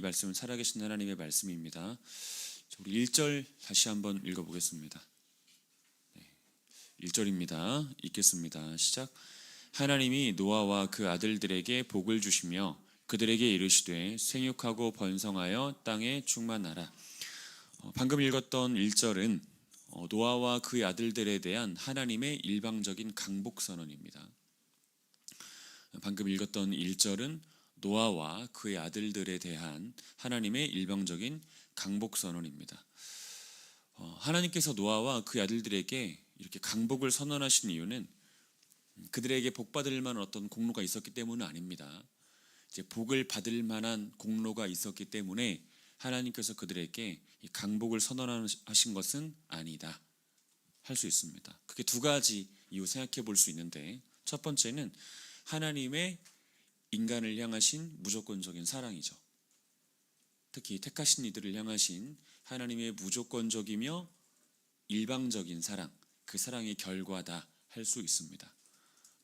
말씀은 살아계신 하나님의 말씀입니다. 우리 1절 다시 한번 읽어보겠습니다. 1절입니다. 읽겠습니다. 시작. 하나님이 노아와 그 아들들에게 복을 주시며 그들에게 이르시되 생육하고 번성하여 땅에 충만하라. 방금 읽었던 1절은 노아와 그의 아들들에 대한 하나님의 일방적인 강복 선언입니다. 방금 읽었던 1절은 노아와 그의 아들들에 대한 하나님의 일방적인 강복 선언입니다. 하나님께서 노아와 그의 아들들에게 이렇게 강복을 선언하신 이유는 그들에게 복 받을 만한 어떤 공로가 있었기 때문은 아닙니다. 이제 복을 받을 만한 공로가 있었기 때문에 하나님께서 그들에게 이 강복을 선언하신 것은 아니다 할 수 있습니다. 그게 두 가지 이유 생각해 볼 수 있는데, 첫 번째는 하나님의 인간을 향하신 무조건적인 사랑이죠. 특히 택하신 이들을 향하신 하나님의 무조건적이며 일방적인 사랑, 그 사랑의 결과다 할 수 있습니다.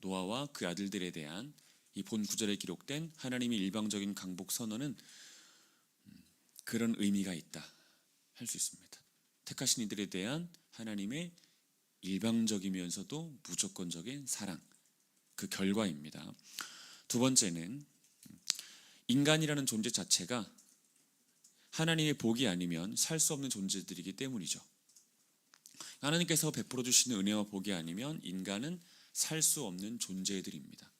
노아와 그 아들들에 대한 이 본 구절에 기록된 하나님의 일방적인 강복 선언은 그런 의미가 있다 할 수 있습니다. 택하신 이들에 대한 하나님의 일방적이면서도 무조건적인 사랑, 그 결과입니다. 두 번째는 인간이라는 존재 자체가 하나님의 복이 아니면 살 수 없는 존재들이기 때문이죠. 하나님께서 베풀어 주시는 은혜와 복이 아니면 인간은 살 수 없는 존재들입니다.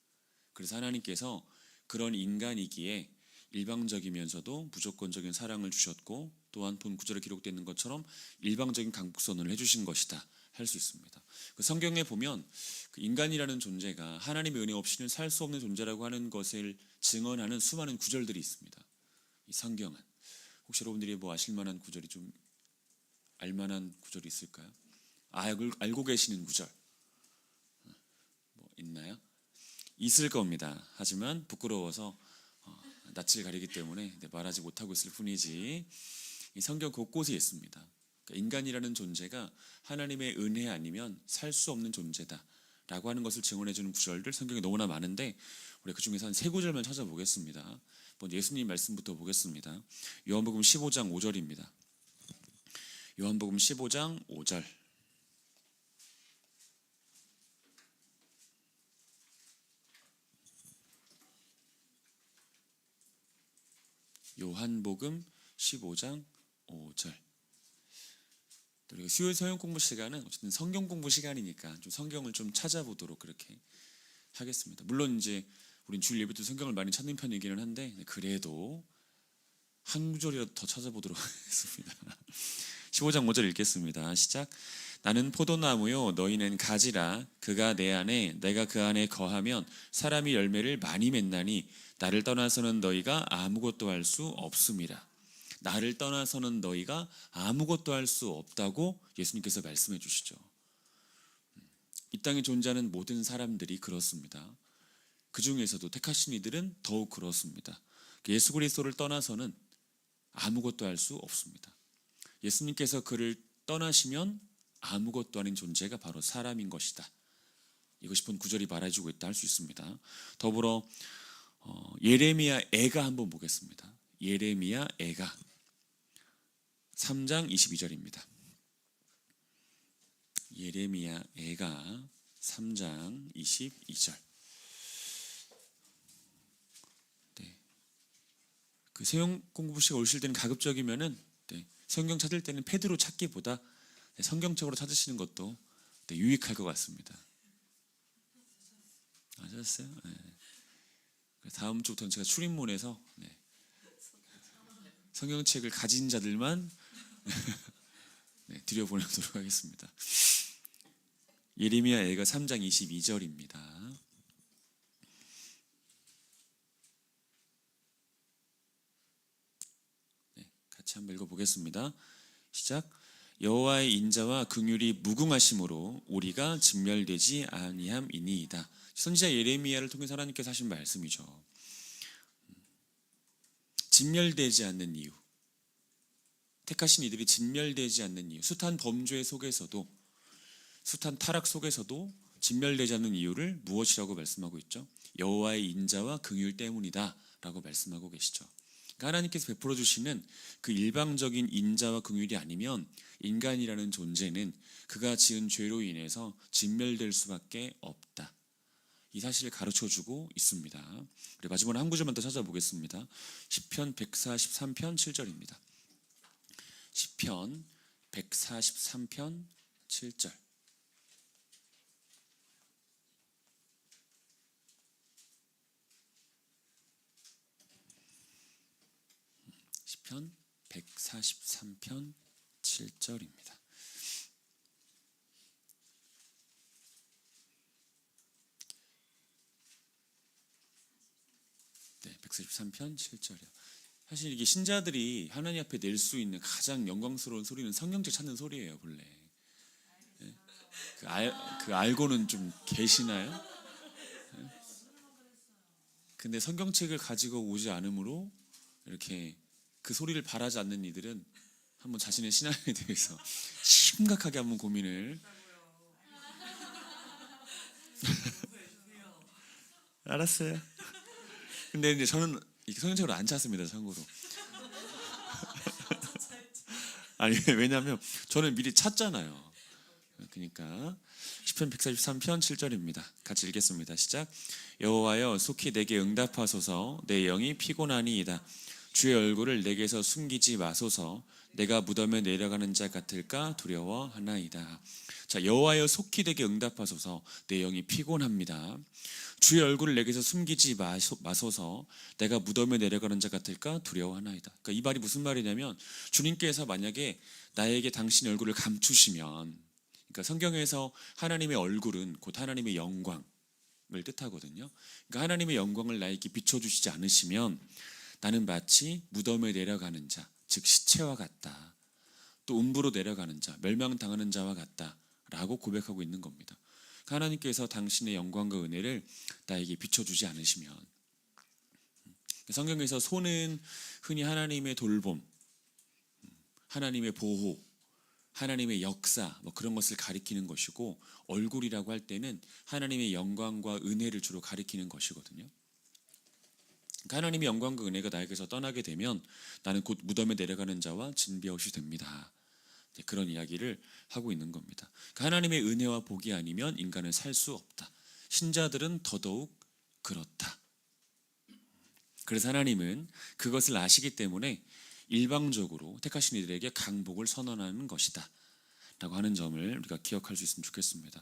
그래서 하나님께서 그런 인간이기에 일방적이면서도 무조건적인 사랑을 주셨고, 또한 본 구절에 기록되어 있는 것처럼 일방적인 강복선언을 해주신 것이다 할 수 있습니다. 성경에 보면 그 인간이라는 존재가 하나님의 은혜 없이는 살 수 없는 존재라고 하는 것을 증언하는 수많은 구절들이 있습니다. 이 성경은 혹시 여러분들이 뭐 아실 만한 구절이 좀 알만한 구절이 있을까요? 알고 계시는 구절 뭐 있나요? 있을 겁니다. 하지만 부끄러워서 낯을 가리기 때문에 말하지 못하고 있을 뿐이지, 이 성경 곳곳에 있습니다. 그러니까 인간이라는 존재가 하나님의 은혜 아니면 살 수 없는 존재다 라고 하는 것을 증언해주는 구절들 성경에 너무나 많은데, 우리 그 중에서 한 세 구절만 찾아보겠습니다. 먼저 예수님 말씀부터 보겠습니다. 요한복음 15장 5절입니다. 요한복음 15장 5절. 요한복음 15장 5절. 그리고 수요일 성경 공부 시간은 어쨌든 성경 공부 시간이니까 좀 성경을 좀 찾아보도록 그렇게 하겠습니다. 물론 이제 우린 주일 예배 때 성경을 많이 찾는 편이기는 한데, 그래도 한 구절이라도 더 찾아보도록 하겠습니다. 15장 5절 읽겠습니다. 시작. 나는 포도나무요 너희는 가지라. 그가 내 안에 내가 그 안에 거하면 사람이 열매를 많이 맺나니 나를 떠나서는 너희가 아무것도 할 수 없음이라. 나를 떠나서는 너희가 아무것도 할 수 없다고 예수님께서 말씀해 주시죠. 이 땅에 존재하는 모든 사람들이 그렇습니다. 그 중에서도 택하신 이들은 더욱 그렇습니다. 예수 그리스도를 떠나서는 아무것도 할 수 없습니다. 예수님께서 그를 떠나시면 아무것도 아닌 존재가 바로 사람인 것이다. 이것이 본 구절이 말해주고 있다 할 수 있습니다. 더불어 예레미야 애가 한번 보겠습니다. 예레미야 애가 3장 22절입니다. 예레미야 애가 3장 22절. 그 성경 공부 시간 오실 때는 가급적이면은 성경 찾을 때는 패드로 찾기보다 성경책으로 찾으시는 것도 유익할 것 같습니다. 아셨어요? 다음 주부터는 제가 출입문에서 성경책을 가진 자들만 들여보내도록 하겠습니다. 예레미야 애가 3장 22절입니다. 같이 한번 읽어보겠습니다. 시작. 여호와의 인자와 긍휼이 무궁하심으로 우리가 진멸되지 아니함이니이다. 선지자 예레미야를 통해서 하나님께서 하신 말씀이죠. 진멸되지 않는 이유, 택하신 이들이 진멸되지 않는 이유, 숱한 범죄 속에서도, 숱한 타락 속에서도 진멸되지 않는 이유를 무엇이라고 말씀하고 있죠? 여호와의 인자와 긍휼 때문이다 라고 말씀하고 계시죠. 그러니까 하나님께서 베풀어 주시는 그 일방적인 인자와 긍휼이 아니면 인간이라는 존재는 그가 지은 죄로 인해서 진멸될 수밖에 없다. 이 사실을 가르쳐주고 있습니다. 그리고 마지막으로 한 구절만 더 찾아보겠습니다. 시편 143편 7절입니다. 시편 143편 7절. 시편 143편 7절입니다. 네, 143편 7절이요. 사실 이게 신자들이 하나님 앞에 낼 수 있는 가장 영광스러운 소리는 성경책 찾는 소리예요, 본래. 네? 그 알고는 좀 계시나요? 네? 근데 성경책을 가지고 오지 않으므로 이렇게 그 소리를 바라지 않는 이들은 한번 자신의 신앙에 대해서 심각하게 한번 고민을. 알았어요. 근데 이제 저는 성경책으로 안 찾습니다, 참고로. 아니, 왜냐하면 저는 미리 찾잖아요. 그러니까 시편 143편 7절입니다. 같이 읽겠습니다. 시작. 여호와여 속히 내게 응답하소서. 내 영이 피곤하니이다. 주의 얼굴을 내게서 숨기지 마소서. 내가 무덤에 내려가는 자 같을까 두려워하나이다. 자, 여호와여 속히 내게 응답하소서. 내 영이 피곤합니다. 주의 얼굴을 내게서 숨기지 마소서. 내가 무덤에 내려가는 자 같을까 두려워하나이다. 그러니까 이 말이 무슨 말이냐면 주님께서 만약에 나에게 당신의 얼굴을 감추시면, 그러니까 성경에서 하나님의 얼굴은 곧 하나님의 영광을 뜻하거든요. 그러니까 하나님의 영광을 나에게 비춰주시지 않으시면 나는 마치 무덤에 내려가는 자, 즉 시체와 같다. 또 음부로 내려가는 자, 멸망당하는 자와 같다라고 고백하고 있는 겁니다. 하나님께서 당신의 영광과 은혜를 나에게 비춰주지 않으시면, 성경에서 손은 흔히 하나님의 돌봄, 하나님의 보호, 하나님의 역사 뭐 그런 것을 가리키는 것이고, 얼굴이라고 할 때는 하나님의 영광과 은혜를 주로 가리키는 것이거든요. 그러니까 하나님의 영광과 은혜가 나에게서 떠나게 되면 나는 곧 무덤에 내려가는 자와 진비엇이 됩니다. 그런 이야기를 하고 있는 겁니다. 그러니까 하나님의 은혜와 복이 아니면 인간은 살 수 없다. 신자들은 더더욱 그렇다. 그래서 하나님은 그것을 아시기 때문에 일방적으로 택하신 이들에게 강복을 선언하는 것이다 라고 하는 점을 우리가 기억할 수 있으면 좋겠습니다.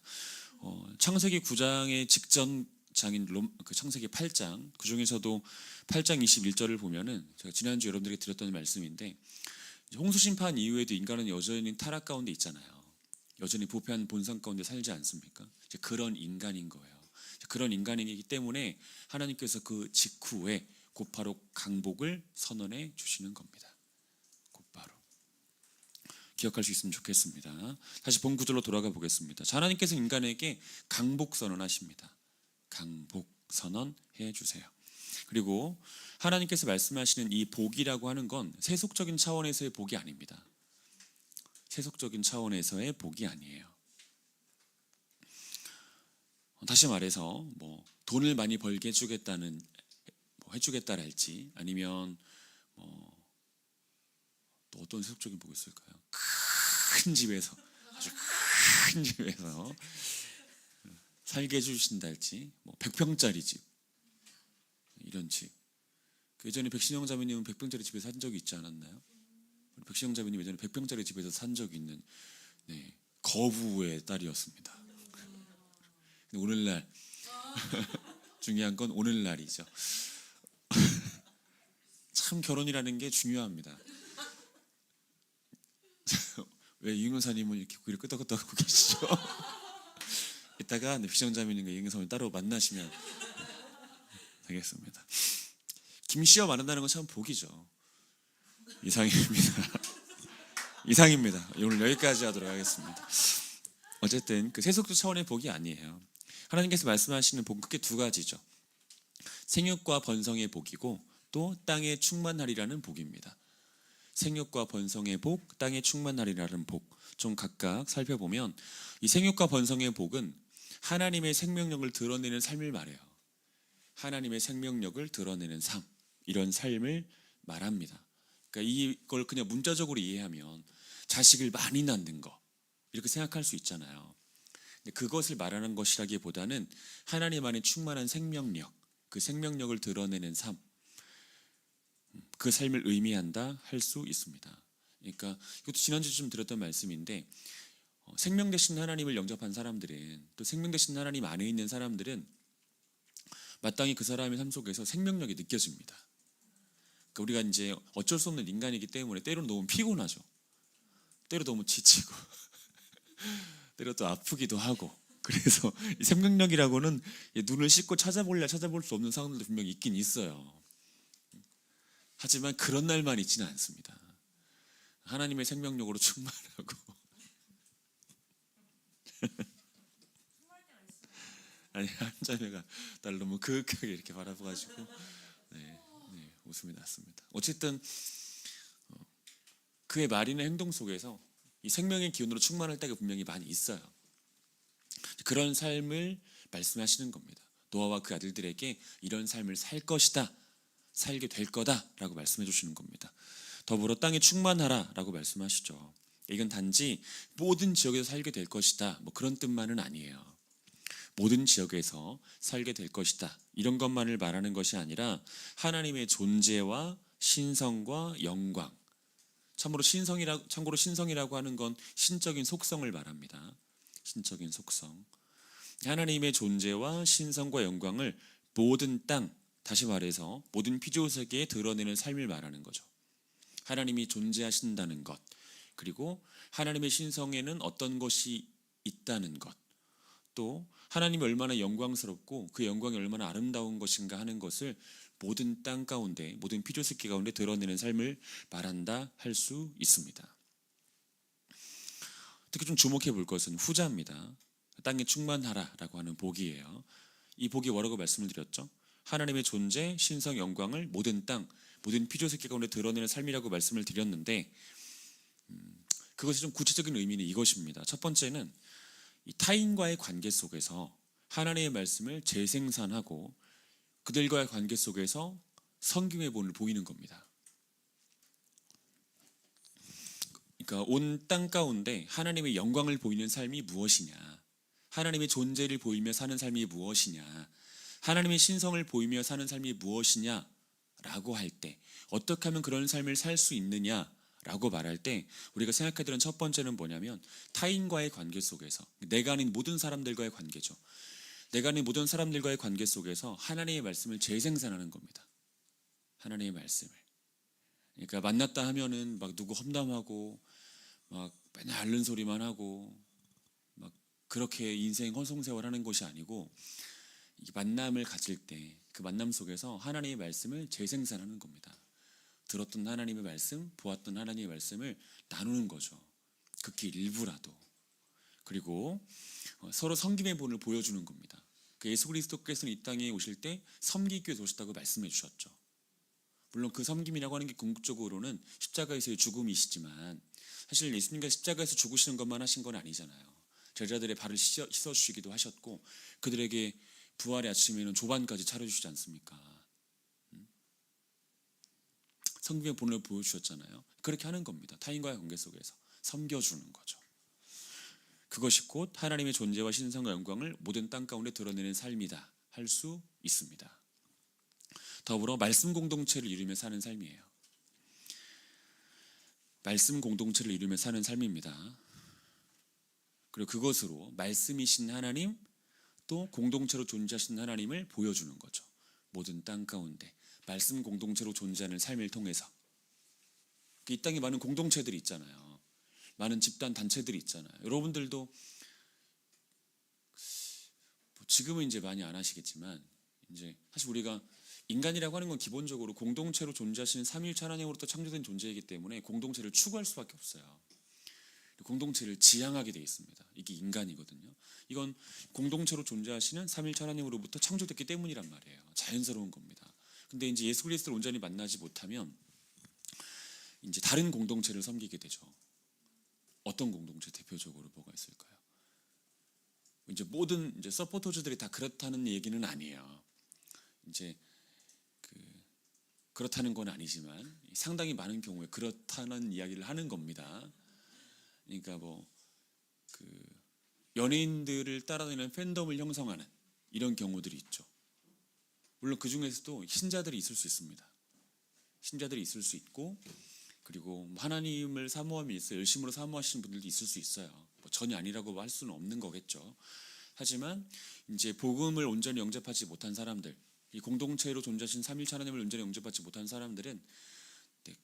창세기 9장의 직전 장인 그 창세기 8장, 그 중에서도 8장 21절을 보면은 제가 지난주 여러분들에게 드렸던 말씀인데, 홍수 심판 이후에도 인간은 여전히 타락 가운데 있잖아요. 여전히 부패한 본성 가운데 살지 않습니까? 이제 그런 인간인 거예요. 그런 인간이기 때문에 하나님께서 그 직후에 곧바로 강복을 선언해 주시는 겁니다. 곧바로 기억할 수 있으면 좋겠습니다. 다시 본 구절로 돌아가 보겠습니다. 하나님께서 인간에게 강복 선언하십니다. 강복 선언해 주세요. 그리고 하나님께서 말씀하시는 이 복이라고 하는 건 세속적인 차원에서의 복이 아닙니다. 세속적인 차원에서의 복이 아니에요. 다시 말해서 뭐 돈을 많이 벌게 해주겠다는, 해주겠다랄지, 아니면 또 어떤 세속적인 복이 있을까요? 큰 집에서, 아주 큰 집에서 살게 해주신달지, 뭐 100평짜리 집, 이런 집. 예전에 백신영 자매님은 100평짜리 집에서 산 적이 있지 않았나요? 백신영 자매님 예전에 100평짜리 집에서 산 적이 있는, 네, 거부의 딸이었습니다. 오늘날 중요한 건 오늘날이죠. 참 결혼이라는 게 중요합니다. 왜 이은사님은 이렇게 고개를 끄덕끄덕 하고 계시죠? 이따가 백신영 자매님과 이은사님 따로 만나시면 되겠습니다. 김씨와 만난다는 건 참 복이죠. 이상입니다. 오늘 여기까지 하도록 하겠습니다. 어쨌든 그 세속적 차원의 복이 아니에요. 하나님께서 말씀하시는 복은 크게 두 가지죠. 생육과 번성의 복이고 또 땅에 충만하리라는 복입니다. 생육과 번성의 복, 땅에 충만하리라는 복, 좀 각각 살펴보면 이 생육과 번성의 복은 하나님의 생명력을 드러내는 삶을 말해요. 하나님의 생명력을 드러내는 삶, 이런 삶을 말합니다. 그러니까 이걸 그냥 문자적으로 이해하면 자식을 많이 낳는 거 이렇게 생각할 수 있잖아요. 근데 그것을 말하는 것이라기보다는 하나님 안에 충만한 생명력, 그 생명력을 드러내는 삶, 그 삶을 의미한다 할 수 있습니다. 그러니까 이것도 지난주에 좀 드렸던 말씀인데 생명 되신 하나님을 영접한 사람들은, 또 생명 되신 하나님 안에 있는 사람들은 마땅히 그 사람의 삶 속에서 생명력이 느껴집니다. 그러니까 우리가 이제 어쩔 수 없는 인간이기 때문에 때로는 너무 피곤하죠. 때로 너무 지치고 때로 또 아프기도 하고. 그래서 이 생명력이라고는 눈을 씻고 찾아볼 수 없는 상황들도 분명히 있긴 있어요. 하지만 그런 날만 있지는 않습니다. 하나님의 생명력으로 충만하고 아니 한 자매가 날 너무 그윽하게 이렇게 바라봐가지고 웃음이 났습니다. 어쨌든 그의 말이나 행동 속에서 이 생명의 기운으로 충만할 때가 분명히 많이 있어요. 그런 삶을 말씀하시는 겁니다. 노아와 그 아들들에게 이런 삶을 살 것이다, 살게 될 거다라고 말씀해 주시는 겁니다. 더불어 땅에 충만하라라고 말씀하시죠. 이건 단지 모든 지역에서 살게 될 것이다, 뭐 그런 뜻만은 아니에요. 모든 지역에서 살게 될 것이다, 이런 것만을 말하는 것이 아니라 하나님의 존재와 신성과 영광, 참고로 신성이라고 하는 건 신적인 속성을 말합니다. 신적인 속성, 하나님의 존재와 신성과 영광을 모든 땅, 다시 말해서 모든 피조세계에 드러내는 삶을 말하는 거죠. 하나님이 존재하신다는 것, 그리고 하나님의 신성에는 어떤 것이 있다는 것, 또 하나님이 얼마나 영광스럽고 그 영광이 얼마나 아름다운 것인가 하는 것을 모든 땅 가운데, 모든 피조세계 가운데 드러내는 삶을 말한다 할 수 있습니다. 특히 좀 주목해 볼 것은 후자입니다. 땅에 충만하라라고 하는 복이에요. 이 복이 뭐라고 말씀을 드렸죠? 하나님의 존재, 신성, 영광을 모든 땅, 모든 피조세계 가운데 드러내는 삶이라고 말씀을 드렸는데, 그것이 좀 구체적인 의미는 이것입니다. 첫 번째는 이 타인과의 관계 속에서 하나님의 말씀을 재생산하고 그들과의 관계 속에서 섬김의 본을 보이는 겁니다. 그러니까 온 땅 가운데 하나님의 영광을 보이는 삶이 무엇이냐, 하나님의 존재를 보이며 사는 삶이 무엇이냐, 하나님의 신성을 보이며 사는 삶이 무엇이냐라고 할 때, 어떻게 하면 그런 삶을 살 수 있느냐라고 말할 때 우리가 생각해야 되는 첫 번째는 뭐냐면 타인과의 관계 속에서, 내가 아닌 모든 사람들과의 관계죠. 내가 아닌 모든 사람들과의 관계 속에서 하나님의 말씀을 재생산하는 겁니다. 하나님의 말씀을. 그러니까 만났다 하면은 막 누구 험담하고 막 맨날 앓는 소리만 하고 막 그렇게 인생 헛송세월하는 것이 아니고, 만남을 가질 때 그 만남 속에서 하나님의 말씀을 재생산하는 겁니다. 들었던 하나님의 말씀, 보았던 하나님의 말씀을 나누는 거죠. 극히 일부라도. 그리고 서로 섬김의 본을 보여주는 겁니다. 그 예수 그리스도께서는 이 땅에 오실 때 섬기기 위해서 오셨다고 말씀해 주셨죠. 물론 그 섬김이라고 하는 게 궁극적으로는 십자가에서의 죽음이시지만, 사실 예수님께서 십자가에서 죽으시는 것만 하신 건 아니잖아요. 제자들의 발을 씻어주시기도 하셨고, 그들에게 부활의 아침에는 조반까지 차려주시지 않습니까? 섬김의 본을 보여주셨잖아요. 그렇게 하는 겁니다. 타인과의 관계 속에서 섬겨주는 거죠. 그것이 곧 하나님의 존재와 신성과 영광을 모든 땅 가운데 드러내는 삶이다 할 수 있습니다. 더불어 말씀 공동체를 이루며 사는 삶이에요. 말씀 공동체를 이루며 사는 삶입니다. 그리고 그것으로 말씀이신 하나님, 또 공동체로 존재하신 하나님을 보여주는 거죠. 모든 땅 가운데 말씀 공동체로 존재하는 삶을 통해서. 이 땅에 많은 공동체들이 있잖아요. 많은 집단 단체들이 있잖아요. 여러분들도 지금은 이제 많이 안 하시겠지만, 이제 사실 우리가 인간이라고 하는 건 기본적으로 공동체로 존재하시는 삼위일체 하나님으로부터 창조된 존재이기 때문에 공동체를 추구할 수밖에 없어요. 공동체를 지향하게 되어 있습니다. 이게 인간이거든요. 이건 공동체로 존재하시는 삼위일체 하나님으로부터 창조됐기 때문이란 말이에요. 자연스러운 겁니다. 근데 이제 예수 그리스도를 온전히 만나지 못하면 이제 다른 공동체를 섬기게 되죠. 어떤 공동체, 대표적으로 뭐가 있을까요? 이제 모든 이제 서포터즈들이 다 그렇다는 얘기는 아니에요. 이제 그렇다는 건 아니지만 상당히 많은 경우에 그렇다는 이야기를 하는 겁니다. 그러니까 뭐 그 연예인들을 따라다니는 팬덤을 형성하는 이런 경우들이 있죠. 물론 그 중에서도 신자들이 있을 수 있습니다. 신자들이 있을 수 있고, 그리고 하나님을 사모하면서 열심으로 사모하시는 분들도 있을 수 있어요. 뭐 전혀 아니라고 할 수는 없는 거겠죠. 하지만 이제 복음을 온전히 영접하지 못한 사람들, 이 공동체로 존재하신 삼위일체 하나님을 온전히 영접하지 못한 사람들은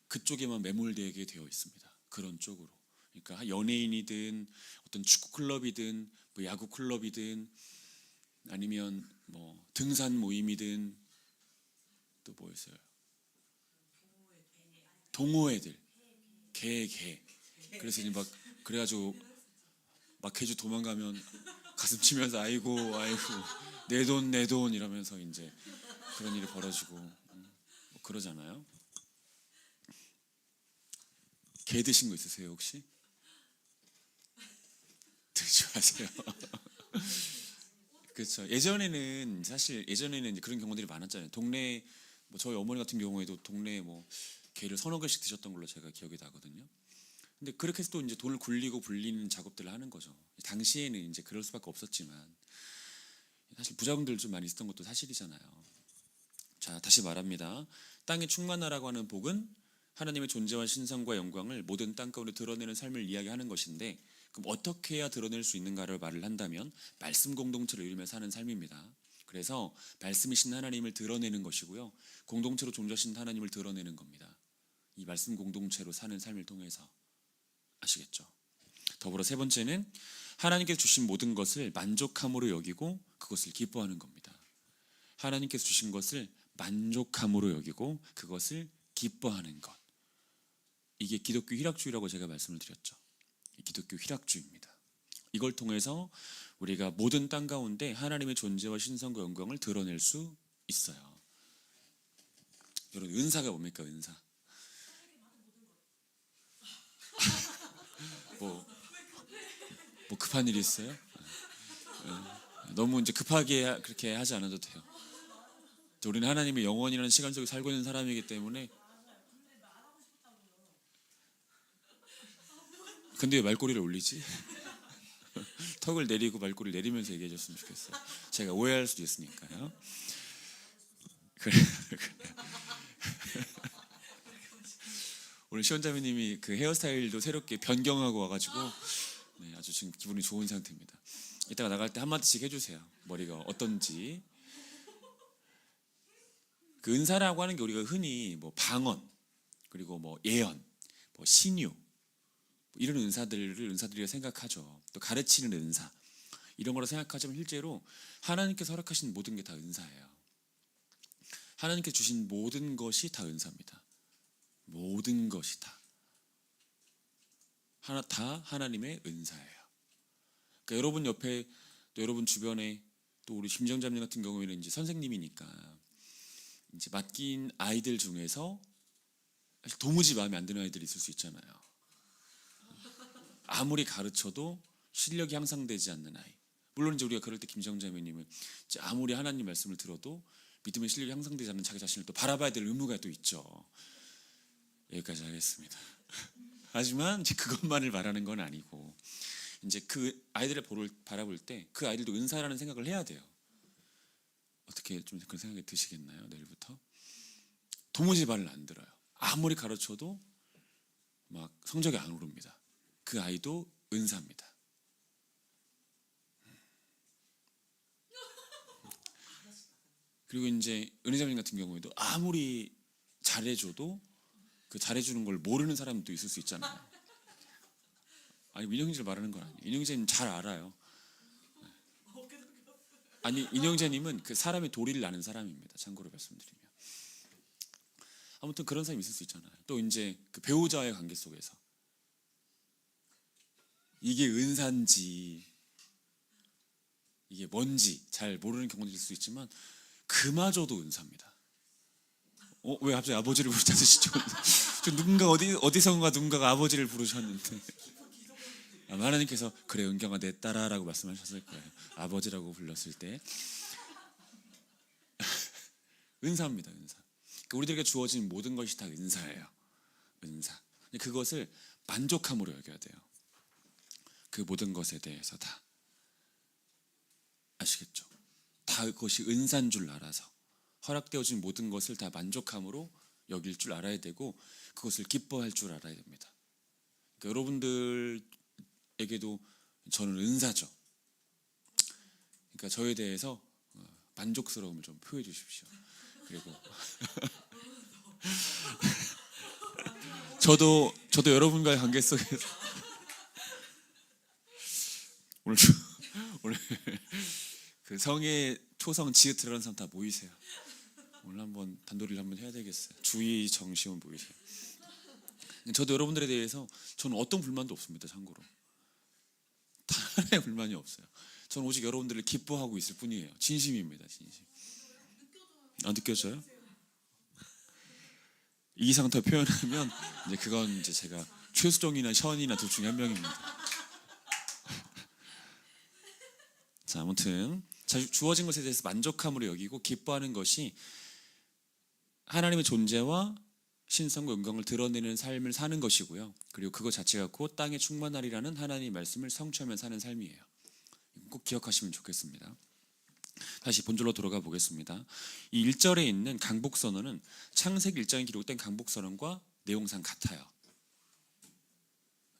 그쪽에만 매몰되게 되어 있습니다. 그런 쪽으로. 그러니까 연예인이든 어떤 축구 클럽이든 뭐 야구 클럽이든 아니면 뭐 등산 모임이든 또 뭐 있어요? 동호회들, 개. 그래서 이제 막 그래가지고 막 개주 도망가면 가슴 치면서 아이고 내 돈 이러면서 이제 그런 일이 벌어지고 뭐 그러잖아요. 개 드신 거 있으세요 혹시? 드지 마세요. 그렇죠. 예전에는 이제 그런 경우들이 많았잖아요. 동네 뭐 저희 어머니 같은 경우에도 동네에 뭐 개를 서너 개씩 드셨던 걸로 제가 기억이 나거든요. 근데 그렇게 해서 또 이제 돈을 굴리고 불리는 작업들을 하는 거죠. 당시에는 이제 그럴 수밖에 없었지만 사실 부자분들 좀 많이 있었던 것도 사실이잖아요. 자, 다시 말합니다. 땅의 충만하라고 하는 복은 하나님의 존재와 신성과 영광을 모든 땅 가운데 드러내는 삶을 이야기하는 것인데, 그럼 어떻게 해야 드러낼 수 있는가를 말을 한다면 말씀 공동체를 이루며 사는 삶입니다. 그래서 말씀이신 하나님을 드러내는 것이고요, 공동체로 존재하신 하나님을 드러내는 겁니다. 이 말씀 공동체로 사는 삶을 통해서. 아시겠죠? 더불어 세 번째는 하나님께서 주신 모든 것을 만족함으로 여기고 그것을 기뻐하는 겁니다. 하나님께서 주신 것을 만족함으로 여기고 그것을 기뻐하는 것. 이게 기독교 희락주의라고 제가 말씀을 드렸죠. 기독교 희락주의입니다. 이걸 통해서 우리가 모든 땅 가운데 하나님의 존재와 신성과 영광을 드러낼 수 있어요. 여러분, 은사가 뭡니까? 은사. 뭐 급한 일이 있어요? 너무 이제 급하게 그렇게 하지 않아도 돼요. 우리는 하나님의 영원이라는 시간 속에 살고 있는 사람이기 때문에. 근데 왜 말꼬리를 올리지? 턱을 내리고 말꼬리를 내리면서 얘기해 줬으면 좋겠어요. 제가 오해할 수도 있으니까요. 그래. 오늘 시원자매님이 그 헤어스타일도 새롭게 변경하고 와가지고 아주 지금 기분이 좋은 상태입니다. 이따가 나갈 때 한마디씩 해주세요. 머리가 어떤지. 그 은사라고 하는 게 우리가 흔히 뭐 방언, 그리고 뭐 예언, 뭐 신유, 이런 은사들이라 생각하죠. 또 가르치는 은사, 이런 거로 생각하지만 실제로 하나님께서 허락하신 모든 게 다 은사예요. 하나님께 주신 모든 것이 다 은사입니다. 모든 것이 다 하나님의 은사예요. 그러니까 여러분 옆에 또 여러분 주변에 또 우리 김정자님 같은 경우에는 이제 선생님이니까 이제 맡긴 아이들 중에서 도무지 마음에 안 드는 아이들이 있을 수 있잖아요. 아무리 가르쳐도 실력이 향상되지 않는 아이. 물론 이제 우리가 그럴 때 김정자매님은 아무리 하나님 말씀을 들어도 믿음의 실력이 향상되지 않는 자기 자신을 또 바라봐야 될 의무가 또 있죠. 여기까지 하겠습니다. 하지만 이제 그것만을 말하는 건 아니고, 이제 그 아이들을 바라볼 때 그 아이들도 은사라는 생각을 해야 돼요. 어떻게 좀 그런 생각이 드시겠나요? 내일부터 도무지 말을 안 들어요. 아무리 가르쳐도 막 성적이 안 오릅니다. 그 아이도 은사입니다. 그리고 이제 은혜자님 같은 경우에도 아무리 잘해줘도 그 잘해주는 걸 모르는 사람도 있을 수 있잖아요. 아니, 인영재를 말하는 건 아니에요. 인영재님 잘 알아요. 아니, 인영재님은 그 사람의 도리를 아는 사람입니다. 참고로 말씀드리면. 아무튼 그런 사람이 있을 수 있잖아요. 또 이제 그 배우자의 관계 속에서 이게 은사인지 이게 뭔지 잘 모르는 경우도 있을 수 있지만 그마저도 은사입니다. 왜 갑자기 아버지를 부르셨죠? 누군가 어디선가 누군가가 아버지를 부르셨는데 하나님께서 그래 은경아 내 딸아라고 말씀하셨을 거예요. 아버지라고 불렀을 때 은사입니다. 은사. 그러니까 우리들에게 주어진 모든 것이 다 은사예요. 은사. 그것을 만족함으로 여겨야 돼요. 그 모든 것에 대해서 다. 아시겠죠? 다 그것이 은사인 줄 알아서 허락되어진 모든 것을 다 만족함으로 여길 줄 알아야 되고 그것을 기뻐할 줄 알아야 됩니다. 그러니까 여러분들에게도 저는 은사죠. 그러니까 저에 대해서 만족스러움을 좀 표해 주십시오. 그리고 저도 여러분과의 관계 속에서 오늘 그 성의 초성 지읒 들어가는 사람 다 모이세요. 오늘 한번 단도리를 한번 해야 되겠어요. 주의 정시원 모이세요. 저도 여러분들에 대해서 저는 어떤 불만도 없습니다. 참고로 단 하나의 불만이 없어요. 저는 오직 여러분들을 기뻐하고 있을 뿐이에요. 진심입니다. 진심. 안 느껴져요? 이 이상 더 표현하면 이제 그건 이제 제가 최수종이나 션이나 둘 중에 한 명입니다. 자, 아무튼 주어진 것에 대해서 만족함으로 여기고 기뻐하는 것이 하나님의 존재와 신성과 영광을 드러내는 삶을 사는 것이고요. 그리고 그것 자체가 곧 땅에 충만하리라는 하나님의 말씀을 성취하며 사는 삶이에요. 꼭 기억하시면 좋겠습니다. 다시 본절로 돌아가 보겠습니다. 이 1절에 있는 강복선언은 창세기 1장에 기록된 강복선언과 내용상 같아요.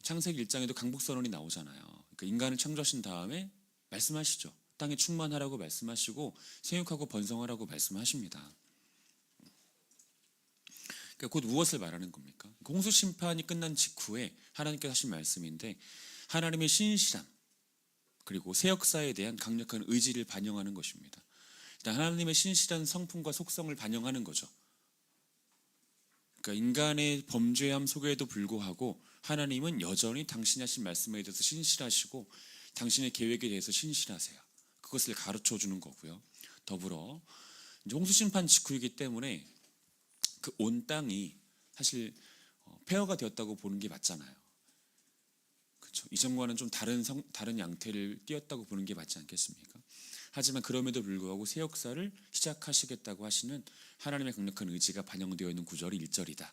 창세기 1장에도 강복선언이 나오잖아요. 그러니까 인간을 창조하신 다음에 말씀하시죠. 땅에 충만하라고 말씀하시고 생육하고 번성하라고 말씀하십니다. 그러니까 곧 무엇을 말하는 겁니까? 홍수 심판이 끝난 직후에 하나님께서 하신 말씀인데 하나님의 신실함 그리고 새 역사에 대한 강력한 의지를 반영하는 것입니다. 일단 하나님의 신실한 성품과 속성을 반영하는 거죠. 그러니까 인간의 범죄함 속에도 불구하고 하나님은 여전히 당신이 하신 말씀에 대해서 신실하시고 당신의 계획에 대해서 신실하세요. 그것을 가르쳐 주는 거고요. 더불어 이제 홍수 심판 직후이기 때문에 그 온 땅이 사실 폐허가 되었다고 보는 게 맞잖아요. 그렇죠? 이전과는 좀 다른 양태를 띄었다고 보는 게 맞지 않겠습니까? 하지만 그럼에도 불구하고 새 역사를 시작하시겠다고 하시는 하나님의 강력한 의지가 반영되어 있는 구절이 1절이다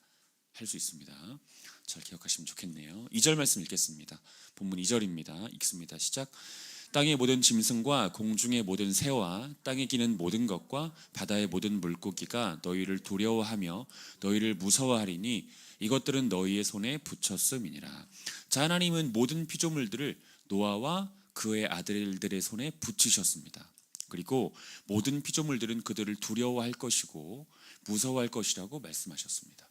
할 수 있습니다. 잘 기억하시면 좋겠네요. 2절 말씀 읽겠습니다. 본문 2절입니다. 읽습니다. 시작. 땅의 모든 짐승과 공중의 모든 새와 땅에 기는 모든 것과 바다의 모든 물고기가 너희를 두려워하며 너희를 무서워하리니 이것들은 너희의 손에 붙였음이니라. 자, 하나님은 모든 피조물들을 노아와 그의 아들들의 손에 붙이셨습니다. 그리고 모든 피조물들은 그들을 두려워할 것이고 무서워할 것이라고 말씀하셨습니다.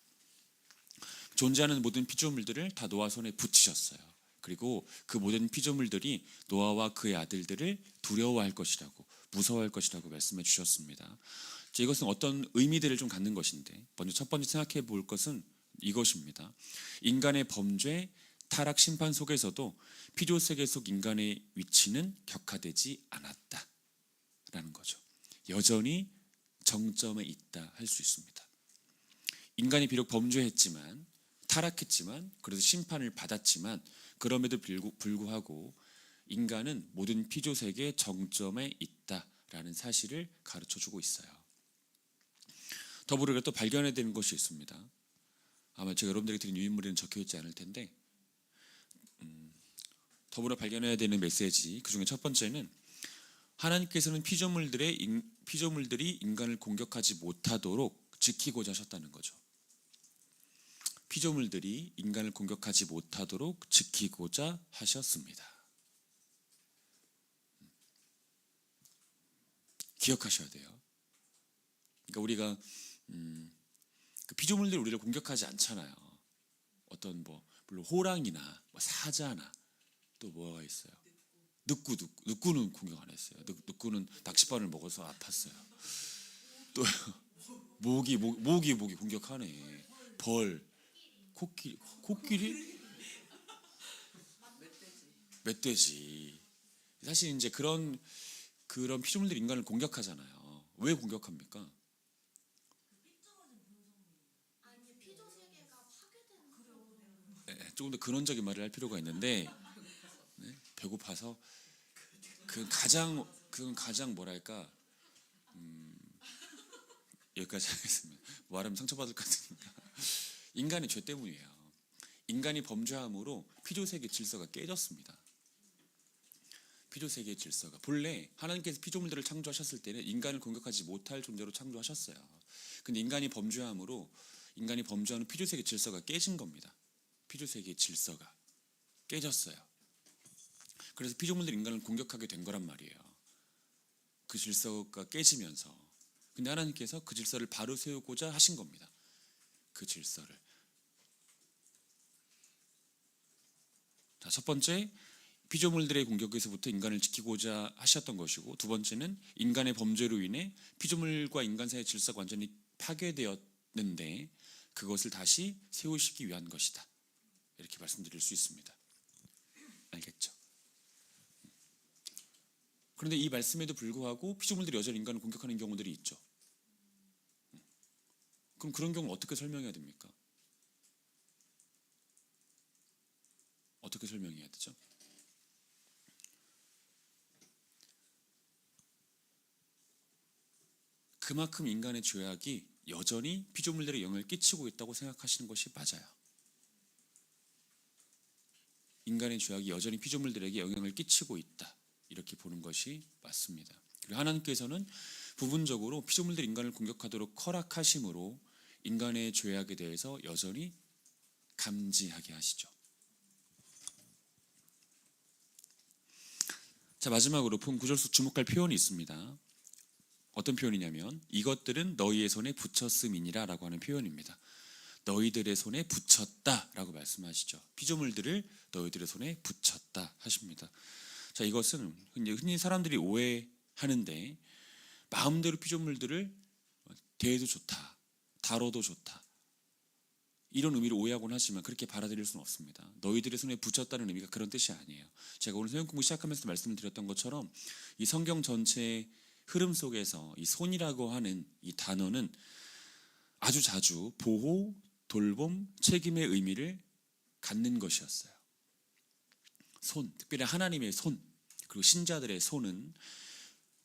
존재하는 모든 피조물들을 다 노아 손에 붙이셨어요. 그리고 그 모든 피조물들이 노아와 그의 아들들을 두려워할 것이라고 무서워할 것이라고 말씀해 주셨습니다. 이것은 어떤 의미들을 좀 갖는 것인데 먼저 첫 번째 생각해 볼 것은 이것입니다. 인간의 범죄, 타락, 심판 속에서도 피조세계 속 인간의 위치는 격화되지 않았다라는 거죠. 여전히 정점에 있다 할 수 있습니다. 인간이 비록 범죄했지만 타락했지만 그래서 심판을 받았지만 그럼에도 불구하고 인간은 모든 피조세계의 정점에 있다라는 사실을 가르쳐주고 있어요. 더불어 또 발견해야 되는 것이 있습니다. 아마 제가 여러분들에게 드린 유인물에는 적혀있지 않을 텐데 더불어 발견해야 되는 메시지 그 중에 첫 번째는 하나님께서는 피조물들이 인간을 공격하지 못하도록 지키고자 하셨다는 거죠. 피조물들이 인간을 공격하지 못하도록 지키고자 하셨습니다. 기억하셔야 돼요. 그러니까 우리가 그 피조물들이 우리를 공격하지 않잖아요. 어떤 물론 호랑이나 사자나 또 뭐가 있어요? 늑구는 공격 안 했어요. 늑구는 낚싯바늘 먹어서 아팠어요. 또 모기 공격하네. 벌, 코끼리, 멧돼지. 사실 이제 그런 피조물들이 인간을 공격하잖아요. 왜 공격합니까? 조금 더 근원적인 말을 할 필요가 있는데 배고파서 그건 가장 뭐랄까 여기까지 하겠습니다. 말하면 상처받을 것 같으니까. 인간의 죄 때문이에요. 인간이 범죄함으로 피조세계 질서가 깨졌습니다. 피조세계의 질서가 본래 하나님께서 피조물들을 창조하셨을 때는 인간을 공격하지 못할 존재로 창조하셨어요. 근데 인간이 범죄함으로 인간이 범죄하는 피조세계 질서가 깨진 겁니다. 피조세계의 질서가 깨졌어요. 그래서 피조물들이 인간을 공격하게 된 거란 말이에요. 그 질서가 깨지면서. 근데 하나님께서 그 질서를 바로 세우고자 하신 겁니다. 그 질서를. 자, 첫 번째, 피조물들의 공격에서부터 인간을 지키고자 하셨던 것이고, 두 번째는 인간의 범죄로 인해 피조물과 인간 사이의 질서가 완전히 파괴되었는데 그것을 다시 세우시기 위한 것이다. 이렇게 말씀드릴 수 있습니다. 알겠죠? 그런데 이 말씀에도 불구하고 피조물들이 여전히 인간을 공격하는 경우들이 있죠. 그럼 그런 경우 어떻게 설명해야 됩니까? 어떻게 설명해야 되죠? 그만큼 인간의 죄악이 여전히 피조물들에 영향을 끼치고 있다고 생각하시는 것이 맞아요. 인간의 죄악이 여전히 피조물들에게 영향을 끼치고 있다. 이렇게 보는 것이 맞습니다. 그리고 하나님께서는 부분적으로 피조물들이 인간을 공격하도록 허락하심으로 인간의 죄악에 대해서 여전히 감지하게 하시죠. 자, 마지막으로 본 구절 속 주목할 표현이 있습니다. 어떤 표현이냐면 이것들은 너희의 손에 붙였음이니라 라고 하는 표현입니다. 너희들의 손에 붙였다 라고 말씀하시죠. 피조물들을 너희들의 손에 붙였다 하십니다. 자, 이것은 흔히 사람들이 오해하는데 마음대로 피조물들을 대해도 좋다, 다뤄도 좋다 이런 의미로 오해하곤 하지만 그렇게 받아들일 수는 없습니다. 너희들의 손에 붙였다는 의미가 그런 뜻이 아니에요. 제가 오늘 성경 공부 시작하면서 말씀을 드렸던 것처럼 이 성경 전체의 흐름 속에서 이 손이라고 하는 이 단어는 아주 자주 보호, 돌봄, 책임의 의미를 갖는 것이었어요. 손, 특별히 하나님의 손, 그리고 신자들의 손은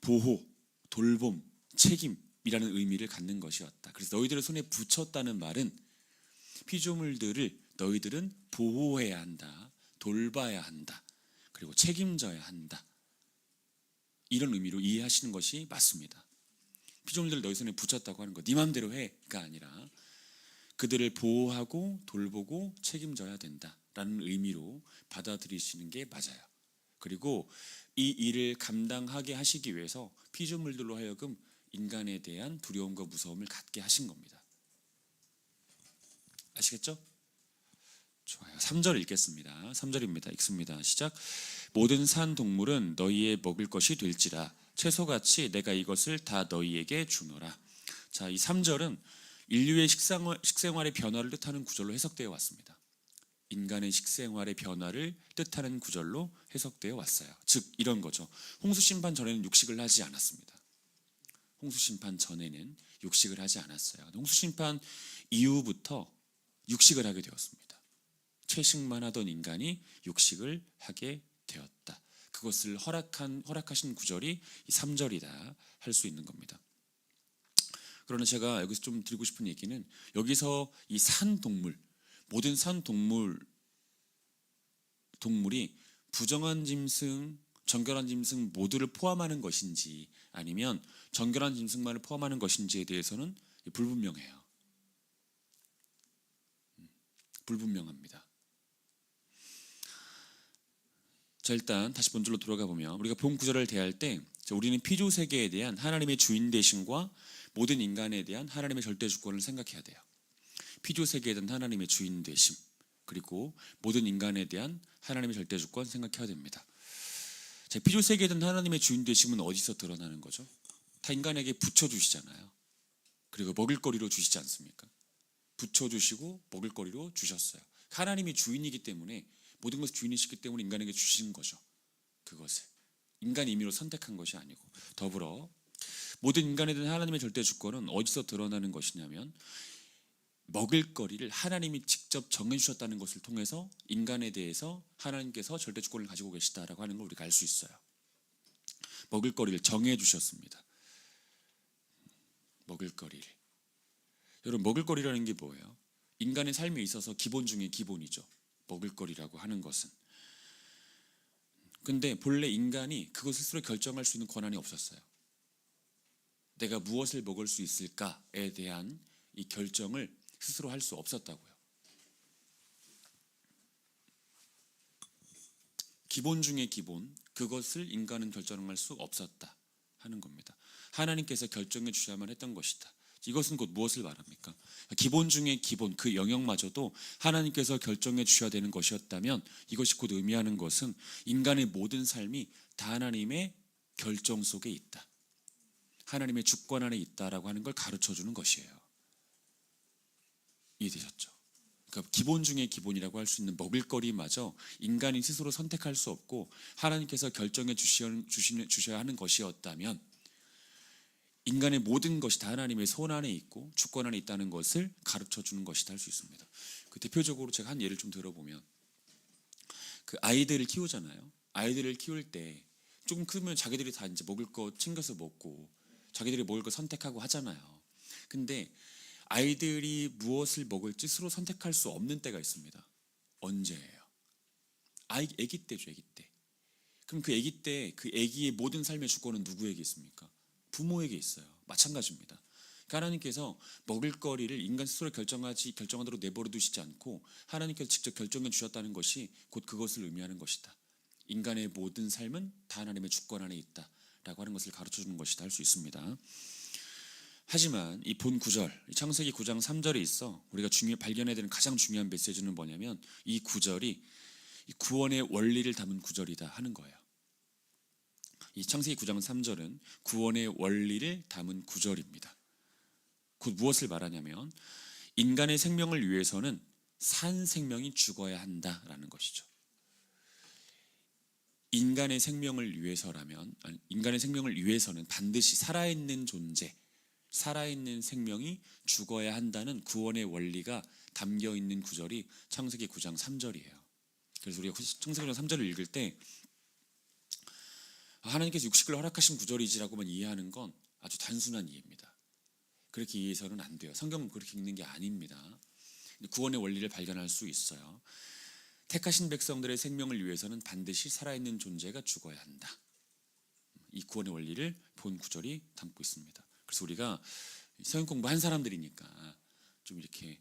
보호, 돌봄, 책임이라는 의미를 갖는 것이었다. 그래서 너희들의 손에 붙였다는 말은 피조물들을 너희들은 보호해야 한다, 돌봐야 한다, 그리고 책임져야 한다. 이런 의미로 이해하시는 것이 맞습니다. 피조물들을 너희 손에 붙였다고 하는 거 네 맘대로 해가 아니라 그들을 보호하고 돌보고 책임져야 된다라는 의미로 받아들이시는 게 맞아요. 그리고 이 일을 감당하게 하시기 위해서 피조물들로 하여금 인간에 대한 두려움과 무서움을 갖게 하신 겁니다. 아시겠죠? 좋아요. 3절 읽겠습니다. 3절입니다. 읽습니다. 시작. 모든 산 동물은 너희의 먹을 것이 될지라 채소같이 내가 이것을 다 너희에게 주노라. 자, 이 3절은 인류의 식생활의 변화를 뜻하는 구절로 해석되어 왔습니다. 인간의 식생활의 변화를 뜻하는 구절로 해석되어 왔어요. 즉 이런 거죠. 홍수심판 전에는 육식을 하지 않았습니다. 홍수심판 전에는 육식을 하지 않았어요. 홍수심판 이후부터 육식을 하게 되었습니다. 채식만 하던 인간이 육식을 하게 되었다. 그것을 허락하신 구절이 3절이다 할 수 있는 겁니다. 그러나 제가 여기서 좀 드리고 싶은 얘기는 여기서 이 산 동물, 모든 산 동물이 부정한 짐승, 정결한 짐승 모두를 포함하는 것인지 아니면 정결한 짐승만을 포함하는 것인지에 대해서는 불분명해요. 불분명합니다. 자, 일단 다시 본절로 돌아가 보면 우리가 본 구절을 대할 때 우리는 피조 세계에 대한 하나님의 주인 되심과 모든 인간에 대한 하나님의 절대 주권을 생각해야 돼요. 피조 세계에 대한 하나님의 주인 되심 그리고 모든 인간에 대한 하나님의 절대 주권 생각해야 됩니다. 자, 피조 세계에 대한 하나님의 주인 되심은 어디서 드러나는 거죠? 다 인간에게 붙여주시잖아요. 그리고 먹을거리로 주시지 않습니까? 붙여주시고 먹을거리로 주셨어요. 하나님이 주인이기 때문에 모든 것을 주인이시기 때문에 인간에게 주신 거죠. 그것을 인간 임의로 선택한 것이 아니고 더불어 모든 인간에 대한 하나님의 절대 주권은 어디서 드러나는 것이냐면 먹을거리를 하나님이 직접 정해주셨다는 것을 통해서 인간에 대해서 하나님께서 절대 주권을 가지고 계시다라고 하는 걸 우리가 알 수 있어요. 먹을거리를 정해주셨습니다. 먹을거리를 여러분, 먹을거리라는 게 뭐예요? 인간의 삶에 있어서 기본 중에 기본이죠. 먹을거리라고 하는 것은. 근데 본래 인간이 그것 스스로 결정할 수 있는 권한이 없었어요. 내가 무엇을 먹을 수 있을까에 대한 이 결정을 스스로 할 수 없었다고요. 기본 중에 기본, 그것을 인간은 결정할 수 없었다 하는 겁니다. 하나님께서 결정해 주셔야만 했던 것이다. 이것은 곧 무엇을 말합니까? 기본 중에 기본, 그 영역마저도 하나님께서 결정해 주셔야 되는 것이었다면 이것이 곧 의미하는 것은 인간의 모든 삶이 다 하나님의 결정 속에 있다, 하나님의 주권 안에 있다라고 하는 걸 가르쳐주는 것이에요. 이해되셨죠? 그러니까 기본 중에 기본이라고 할 수 있는 먹을거리마저 인간이 스스로 선택할 수 없고 하나님께서 결정해 주셔야 하는 것이었다면 인간의 모든 것이 다 하나님의 손 안에 있고 주권 안에 있다는 것을 가르쳐주는 것이다 할 수 있습니다. 그 대표적으로 제가 한 예를 좀 들어보면, 그 아이들을 키우잖아요. 아이들을 키울 때 조금 크면 자기들이 다 이제 먹을 거 챙겨서 먹고 자기들이 먹을 거 선택하고 하잖아요. 근데 아이들이 무엇을 먹을지 스스로 선택할 수 없는 때가 있습니다. 언제예요? 아기 때죠, 아기 때. 그럼 그 아기 때 그 아기의 모든 삶의 주권은 누구에게 있습니까? 부모에게 있어요. 마찬가지입니다. 그러니까 하나님께서 먹을거리를 인간 스스로 결정하도록 내버려 두시지 않고 하나님께서 직접 결정해 주셨다는 것이 곧 그것을 의미하는 것이다. 인간의 모든 삶은 다 하나님의 주권 안에 있다라고 하는 것을 가르쳐 주는 것이다 할 수 있습니다. 하지만 이 본 구절, 창세기 9장 3절에 있어 우리가 발견해야 되는 가장 중요한 메시지는 뭐냐면 이 구절이 이 구원의 원리를 담은 구절이다 하는 거예요. 이 창세기 9장 3절은 구원의 원리를 담은 구절입니다. 곧 무엇을 말하냐면 인간의 생명을 위해서는 산 생명이 죽어야 한다라는 것이죠. 인간의 생명을 위해서는 반드시 살아있는 존재, 살아있는 생명이 죽어야 한다는 구원의 원리가 담겨 있는 구절이 창세기 9장 3절이에요. 그래서 우리가 창세기 9장 3절을 읽을 때 하나님께서 육식을 허락하신 구절이지라고만 이해하는 건 아주 단순한 이해입니다. 그렇게 이해해서는 안 돼요. 성경은 그렇게 읽는 게 아닙니다. 구원의 원리를 발견할 수 있어요. 택하신 백성들의 생명을 위해서는 반드시 살아있는 존재가 죽어야 한다. 이 구원의 원리를 본 구절이 담고 있습니다. 그래서 우리가 성경 공부한 사람들이니까 좀 이렇게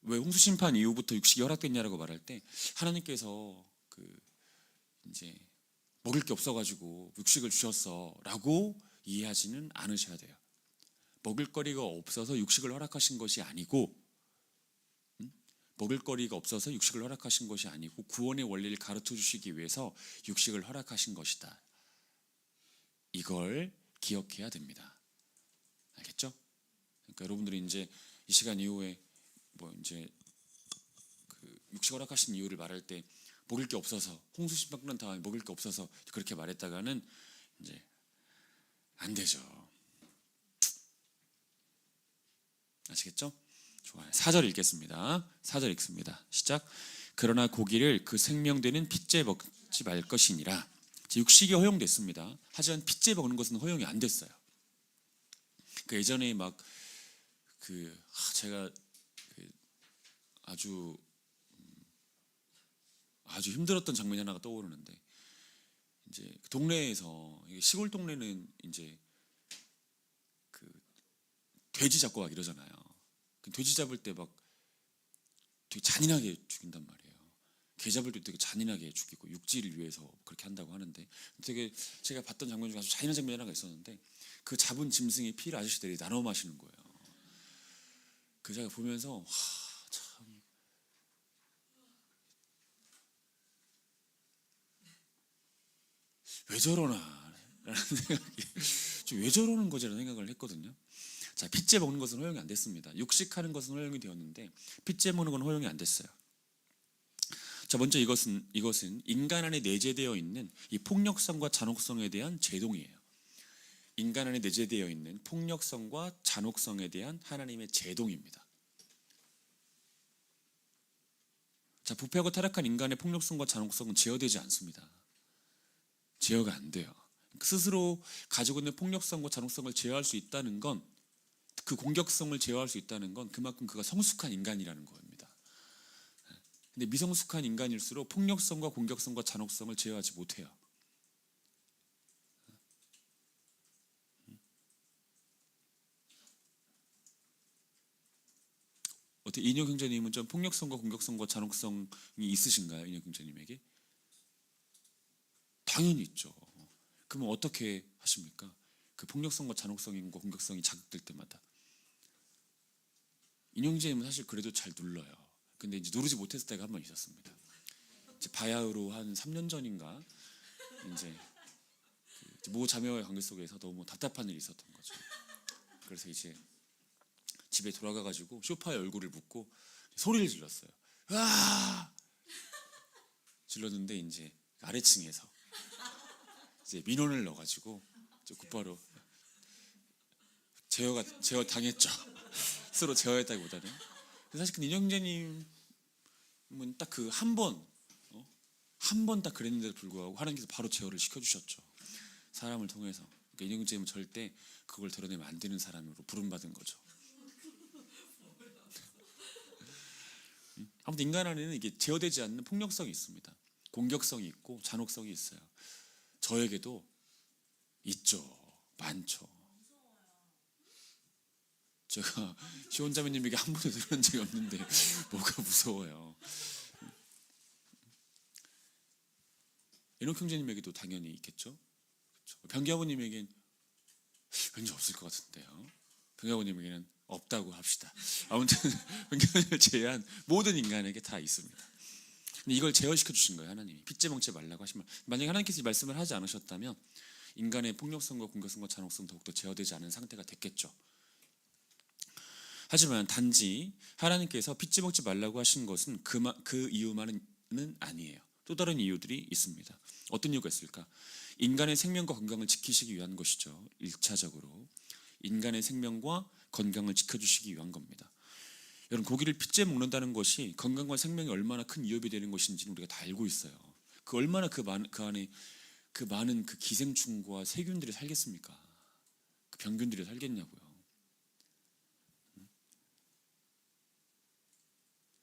왜 홍수 심판 이후부터 육식이 허락됐냐라고 말할 때 하나님께서 이제 먹을 게 없어가지고 육식을 주셨어라고 이해하지는 않으셔야 돼요. 먹을거리가 없어서 육식을 허락하신 것이 아니고, 먹을거리가 없어서 육식을 허락하신 것이 아니고 구원의 원리를 가르쳐 주시기 위해서 육식을 허락하신 것이다. 이걸 기억해야 됩니다. 알겠죠? 그러니까 여러분들이 이제 이 시간 이후에 이제 육식 허락하신 이유를 말할 때 먹을 게 없어서, 홍수 심판 끝난 다음에 먹을 게 없어서 그렇게 말했다가는 이제 안 되죠. 아시겠죠? 좋아요. 4절 읽겠습니다. 4절 읽습니다. 시작. 그러나 고기를 그 생명되는 핏째 먹지 말 것이니라. 육식이 허용됐습니다. 하지만 핏째 먹는 것은 허용이 안 됐어요. 예전에 제가 아주 힘들었던 장면이 하나가 떠오르는데, 이제 동네에서, 시골 동네는 이제 돼지 잡고 막 이러잖아요. 돼지 잡을 때 막 되게 잔인하게 죽인단 말이에요. 개 잡을 때 되게 잔인하게 죽이고 육지를 위해서 그렇게 한다고 하는데, 되게 제가 봤던 장면 중에 아주 잔인한 장면이 하나가 있었는데 그 잡은 짐승의 피를 아저씨들이 나눠 마시는 거예요. 제가 보면서 참 왜 저러나 라는 생각이, 왜 저러는 거지라는 생각을 했거든요. 자, 핏째 먹는 것은 허용이 안 됐습니다. 육식하는 것은 허용이 되었는데 핏째 먹는 건 허용이 안 됐어요. 자, 먼저 이것은 인간 안에 내재되어 있는 이 폭력성과 잔혹성에 대한 제동이에요. 인간 안에 내재되어 있는 폭력성과 잔혹성에 대한 하나님의 제동입니다. 자, 부패하고 타락한 인간의 폭력성과 잔혹성은 제어되지 않습니다. 제어가 안 돼요. 스스로 가지고 있는 폭력성과 잔혹성을 제어할 수 있다는 건, 그 공격성을 제어할 수 있다는 건 그만큼 그가 성숙한 인간이라는 겁니다. 근데 미성숙한 인간일수록 폭력성과 공격성과 잔혹성을 제어하지 못해요. 어떻게 인혁 형제님은 좀 폭력성과 공격성과 잔혹성이 있으신가요? 인혁 형제님에게? 당연히 있죠. 그러면 어떻게 하십니까? 그 폭력성과 잔혹성과 공격성이 자극될 때마다. 인혁 형제님은 사실 그래도 잘 눌러요. 근데 이제 누르지 못했을 때가 한 번 있었습니다. 이제 바야흐로 한 3년 전인가 이제 모 자매와의 관계 속에서 너무 답답한 일이 있었던 거죠. 그래서 이제 집에 돌아가가지고 소파에 얼굴을 묻고 소리를 질렀어요. 아! 질렀는데 이제 아래층에서 이제 민원을 넣어가지고 곧바로 제어 당했죠. 스스로 제어했다기보다는. 사실 그 인형제님은 딱 그 한 번 딱 그랬는데도 불구하고 하나님께서 바로 제어를 시켜주셨죠. 사람을 통해서. 그러니까 인형제님은 절대 그걸 드러내면 안 되는 사람으로 부름받은 거죠. 아무튼 인간 안에는 이게 제어되지 않는 폭력성이 있습니다. 공격성이 있고 잔혹성이 있어요. 저에게도 있죠. 많죠. 제가 시온자매님에게 한 번도 들은 적이 없는데 뭐가 무서워요. 에녹 형제님에게도 당연히 있겠죠. 그렇죠. 병기 아버님에겐 왠지 없을 것 같은데요. 병기 아버님에게는 없다고 합시다. 아무튼 병기 아버님을 제외한 모든 인간에게 다 있습니다. 근데 이걸 제어시켜 주신 거예요. 하나님이. 핏째 먹지 말라고 하시면, 만약에 하나님께서 이 말씀을 하지 않으셨다면 인간의 폭력성과 공격성과 잔혹성 더욱더 제어되지 않은 상태가 됐겠죠. 하지만 단지 하나님께서 핏째 먹지 말라고 하신 것은 그 이유만은 아니에요. 또 다른 이유들이 있습니다. 어떤 이유가 있을까? 인간의 생명과 건강을 지키시기 위한 것이죠. 1차적으로 인간의 생명과 건강을 지켜주시기 위한 겁니다. 여러분, 고기를 핏째 먹는다는 것이 건강과 생명에 얼마나 큰 위협이 되는 것인지는 우리가 다 알고 있어요. 그 얼마나 그 안에 그 많은 그 기생충과 세균들이 살겠습니까? 그 병균들이 살겠냐고요.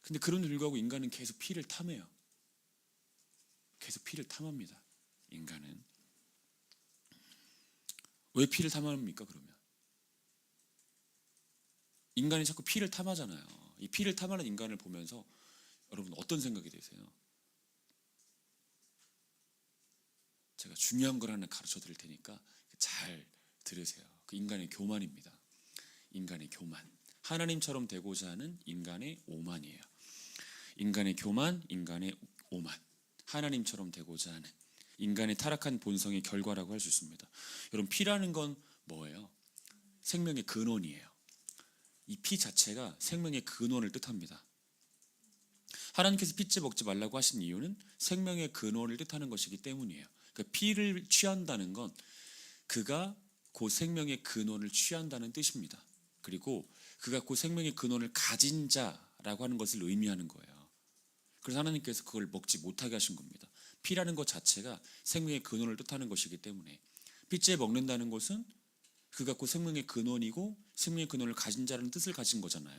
근데 그런 불구하고 인간은 계속 피를 탐해요. 계속 피를 탐합니다. 인간은. 왜 피를 탐합니까? 그러면 인간이 자꾸 피를 탐하잖아요. 이 피를 탐하는 인간을 보면서 여러분 어떤 생각이 드세요? 제가 중요한 걸 하나 가르쳐 드릴 테니까 잘 들으세요. 그 인간의 교만입니다. 인간의 교만. 하나님처럼 되고자 하는 인간의 오만이에요. 인간의 교만, 인간의 오만. 하나님처럼 되고자 하는 인간의 타락한 본성의 결과라고 할 수 있습니다. 여러분, 피라는 건 뭐예요? 생명의 근원이에요. 이 피 자체가 생명의 근원을 뜻합니다. 하나님께서 핏째 먹지 말라고 하신 이유는 생명의 근원을 뜻하는 것이기 때문이에요. 그러니까 피를 취한다는 건 그가 그 생명의 근원을 취한다는 뜻입니다. 그리고 그가 그 생명의 근원을 가진 자라고 하는 것을 의미하는 거예요. 그래서 하나님께서 그걸 먹지 못하게 하신 겁니다. 피라는 것 자체가 생명의 근원을 뜻하는 것이기 때문에 핏째 먹는다는 것은 그가 그 생명의 근원이고 생명의 근원을 가진 자라는 뜻을 가진 거잖아요.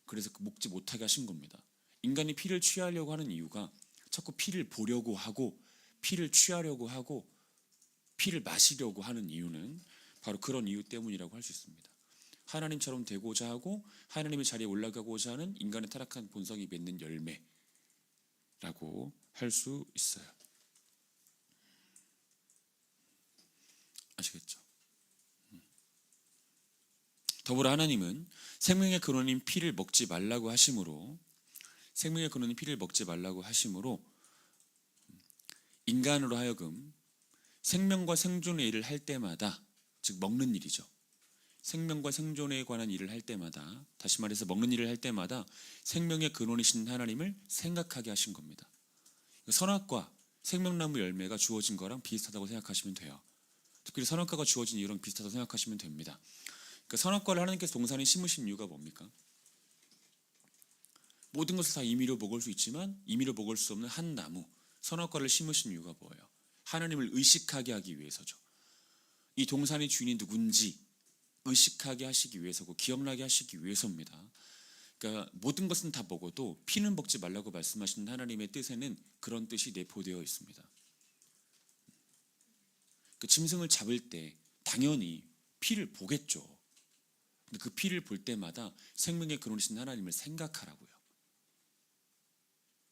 그래서 먹지 못하게 하신 겁니다. 인간이 피를 취하려고 하는 이유가 자꾸 피를 보려고 하고 피를 취하려고 하고 피를 마시려고 하는 이유는 바로 그런 이유 때문이라고 할 수 있습니다. 하나님처럼 되고자 하고 하나님의 자리에 올라가고자 하는 인간의 타락한 본성이 맺는 열매라고 할 수 있어요. 아시겠죠? 더불어 하나님은 생명의 근원인 피를 먹지 말라고 하심으로 인간으로 하여금 생명과 생존의 일을 할 때마다, 즉 먹는 일이죠. 생명과 생존에 관한 일을 할 때마다, 다시 말해서 먹는 일을 할 때마다 생명의 근원이신 하나님을 생각하게 하신 겁니다. 선악과 생명나무 열매가 주어진 거랑 비슷하다고 생각하시면 돼요. 특별히 선악과가 주어진 이유랑 비슷하다고 생각하시면 됩니다. 그러니까 선악과를 하나님께서 동산에 심으신 이유가 뭡니까? 모든 것을 다 임의로 먹을 수 있지만 임의로 먹을 수 없는 한 나무, 선악과를 심으신 이유가 뭐예요? 하나님을 의식하게 하기 위해서죠. 이 동산의 주인이 누군지 의식하게 하시기 위해서고 기억나게 하시기 위해서입니다. 그러니까 모든 것은 다 먹어도 피는 먹지 말라고 말씀하신 하나님의 뜻에는 그런 뜻이 내포되어 있습니다. 그 짐승을 잡을 때 당연히 피를 보겠죠. 근데 그 피를 볼 때마다 생명의 근원이신 하나님을 생각하라고요.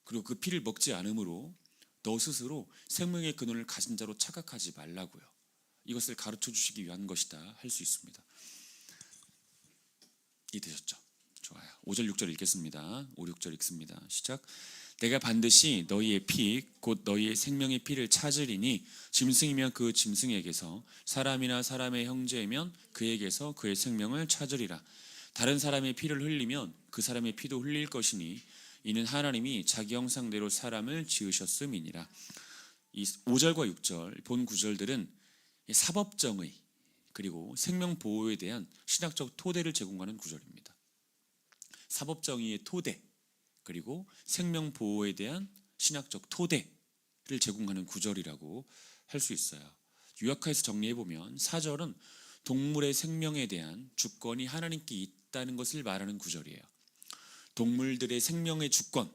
그리고 그 피를 먹지 않으므로 너 스스로 생명의 근원을 가진 자로 착각하지 말라고요. 이것을 가르쳐 주시기 위한 것이다 할 수 있습니다. 이해되셨죠? 좋아요. 5절 6절 읽겠습니다. 5, 6절 읽습니다. 시작. 내가 반드시 너희의 피 곧 너희의 생명의 피를 찾으리니 짐승이면 그 짐승에게서 사람이나 사람의 형제이면 그에게서 그의 생명을 찾으리라. 다른 사람의 피를 흘리면 그 사람의 피도 흘릴 것이니 이는 하나님이 자기 형상대로 사람을 지으셨음이니라. 이 5절과 6절 본 구절들은 사법정의 그리고 생명보호에 대한 신학적 토대를 제공하는 구절입니다. 사법정의의 토대 그리고 생명보호에 대한 신학적 토대를 제공하는 구절이라고 할 수 있어요. 요약해서 정리해보면 4절은 동물의 생명에 대한 주권이 하나님께 있다는 것을 말하는 구절이에요. 동물들의 생명의 주권,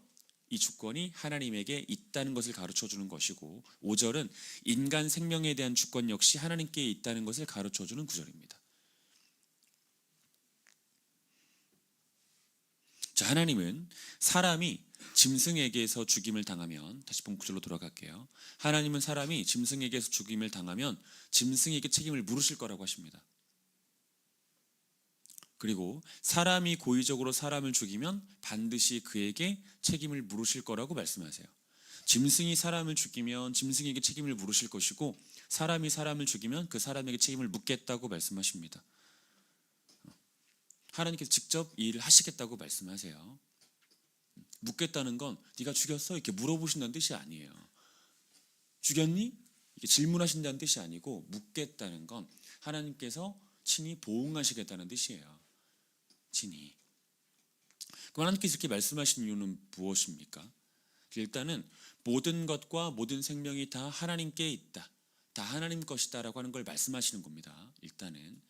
이 주권이 하나님에게 있다는 것을 가르쳐주는 것이고 5절은 인간 생명에 대한 주권 역시 하나님께 있다는 것을 가르쳐주는 구절입니다. 자, 하나님은 사람이 짐승에게서 죽임을 당하면 다시 본 구절로 돌아갈게요. 하나님은 사람이 짐승에게서 죽임을 당하면 짐승에게 책임을 물으실 거라고 하십니다. 그리고 사람이 고의적으로 사람을 죽이면 반드시 그에게 책임을 물으실 거라고 말씀하세요. 짐승이 사람을 죽이면 짐승에게 책임을 물으실 것이고 사람이 사람을 죽이면 그 사람에게 책임을 묻겠다고 말씀하십니다. 하나님께서 직접 이 일을 하시겠다고 말씀하세요. 묻겠다는 건 네가 죽였어? 이렇게 물어보신다는 뜻이 아니에요. 죽였니? 이렇게 질문하신다는 뜻이 아니고 묻겠다는 건 하나님께서 친히 보응하시겠다는 뜻이에요. 친히. 그럼 하나님께서 이렇게 말씀하신 이유는 무엇입니까? 일단은 모든 것과 모든 생명이 다 하나님께 있다. 다 하나님 것이다 라고 하는 걸 말씀하시는 겁니다. 일단은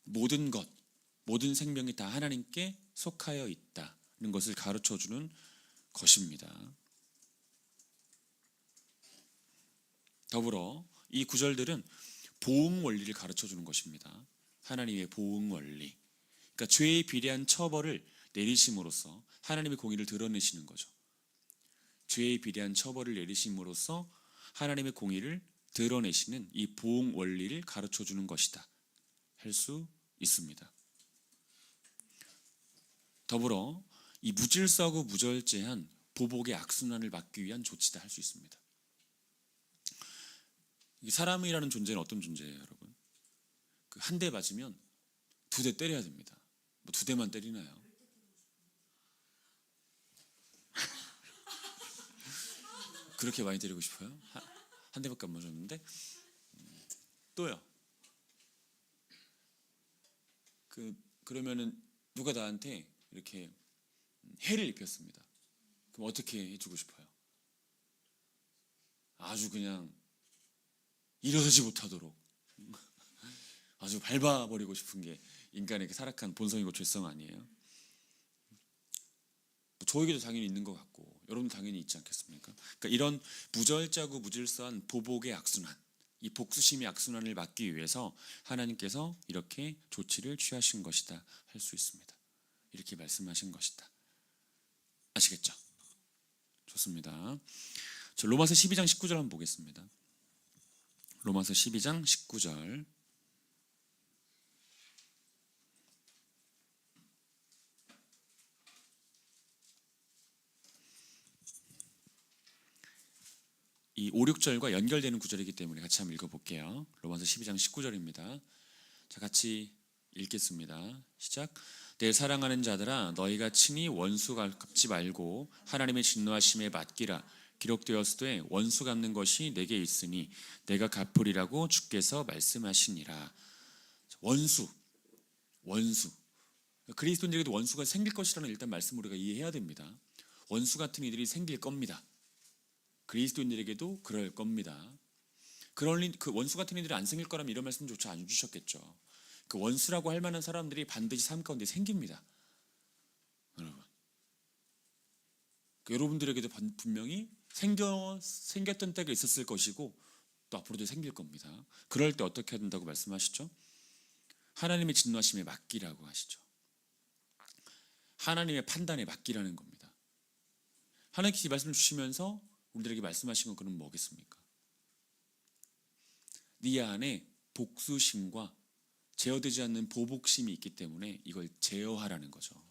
모든 것, 모든 생명이 다 하나님께 속하여 있다는 것을 가르쳐주는 것입니다. 더불어 이 구절들은 보응 원리를 가르쳐주는 것입니다. 하나님의 보응 원리. 그러니까 죄에 비례한 처벌을 내리심으로써 하나님의 공의를 드러내시는 거죠. 죄에 비례한 처벌을 내리심으로써 하나님의 공의를 드러내시는 이 보응 원리를 가르쳐주는 것이다 할 수 있습니다. 더불어 이 무질서하고 무절제한 보복의 악순환을 막기 위한 조치다 할 수 있습니다. 사람이라는 존재는 어떤 존재예요, 여러분? 한 대 맞으면 2대 때려야 됩니다. 뭐 2대만 때리나요? 그렇게 많이 때리고 싶어요? 한 대밖에 안 맞았는데 또요. 그러면은 누가 나한테 이렇게 해를 입혔습니다. 그럼 어떻게 해주고 싶어요? 아주 그냥 일어서지 못하도록 아주 밟아버리고 싶은 게 인간의 그 타락한 본성이고 죄성 아니에요? 저에게도 당연히 있는 것 같고 여러분도 당연히 있지 않겠습니까? 그러니까 이런 무절제하고 무질서한 보복의 악순환, 이 복수심의 악순환을 막기 위해서 하나님께서 이렇게 조치를 취하신 것이다 할 수 있습니다. 이렇게 말씀하신 것이다. 아시겠죠? 좋습니다. 저 로마서 12장 19절 한번 보겠습니다. 로마서 12장 19절. 이 5, 6절과 연결되는 구절이기 때문에 같이 한번 읽어볼게요. 로마서 12장 19절입니다. 자, 같이 읽겠습니다. 시작. 내 사랑하는 자들아 너희가 친히 원수 갚지 말고 하나님의 진노하심에 맡기라. 기록되었으되 원수 갚는 것이 내게 있으니 내가 갚으리라고 주께서 말씀하시니라. 원수. 그리스도인들에게도 원수가 생길 것이라는 일단 말씀을 우리가 이해해야 됩니다. 원수 같은 이들이 생길 겁니다. 그리스도인들에게도 그럴 겁니다. 그 원수 같은 이들이 안 생길 거라면 이런 말씀조차 안 주셨겠죠. 그 원수라고 할 만한 사람들이 반드시 삶 가운데 생깁니다. 여러분, 여러분들에게도 분명히 생겼던 때가 있었을 것이고 또 앞으로도 생길 겁니다. 그럴 때 어떻게 해야 된다고 말씀하시죠? 하나님의 진노하심에 맡기라고 하시죠. 하나님의 판단에 맡기라는 겁니다. 하나님께서 이 말씀을 주시면서 우리들에게 말씀하신 건 그럼 뭐겠습니까? 네 안에 복수심과 제어되지 않는 보복심이 있기 때문에 이걸 제어하라는 거죠.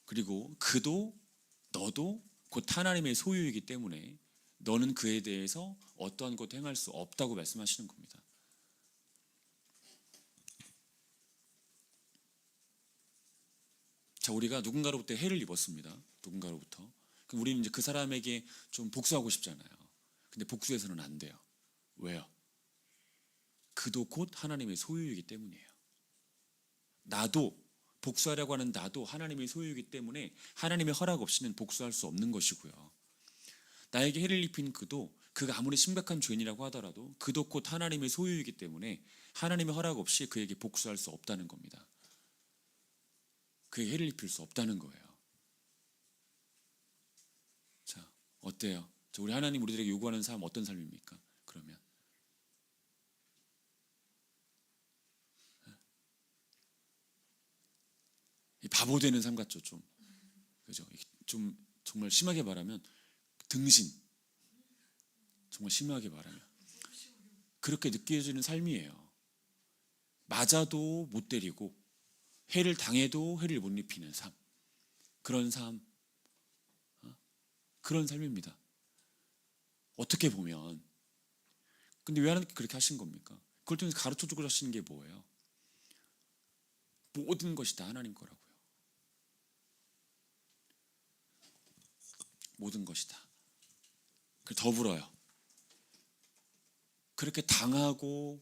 그리고 그도 너도 곧 하나님의 소유이기 때문에 너는 그에 대해서 어떠한 것도 행할 수 없다고 말씀하시는 겁니다. 자, 우리가 누군가로부터 해를 입었습니다. 누군가로부터. 그럼 우리는 이제 그 사람에게 좀 복수하고 싶잖아요. 근데 복수해서는 안 돼요. 왜요? 그도 곧 하나님의 소유이기 때문이에요. 나도 복수하려고 하는 나도 하나님의 소유이기 때문에 하나님의 허락 없이는 복수할 수 없는 것이고요. 나에게 해를 입힌 그도 그가 아무리 심각한 죄인이라고 하더라도 그도 곧 하나님의 소유이기 때문에 하나님의 허락 없이 그에게 복수할 수 없다는 겁니다. 그에게 해를 입힐 수 없다는 거예요. 자, 어때요? 우리 하나님 우리들에게 요구하는 삶 어떤 삶입니까? 그러면 이 바보 되는 삶 같죠, 좀. 그죠? 좀 정말 심하게 말하면 등신. 정말 심하게 말하면 그렇게 느껴지는 삶이에요. 맞아도 못 때리고 해를 당해도 해를 못 입히는 삶. 그런 삶. 그런 삶입니다. 어떻게 보면. 근데 왜 하나님께 그렇게 하신 겁니까? 그걸 통해서 가르쳐주고 하시는 게 뭐예요? 모든 것이 다 하나님 거라고요. 모든 것이 다. 더불어요. 그렇게 당하고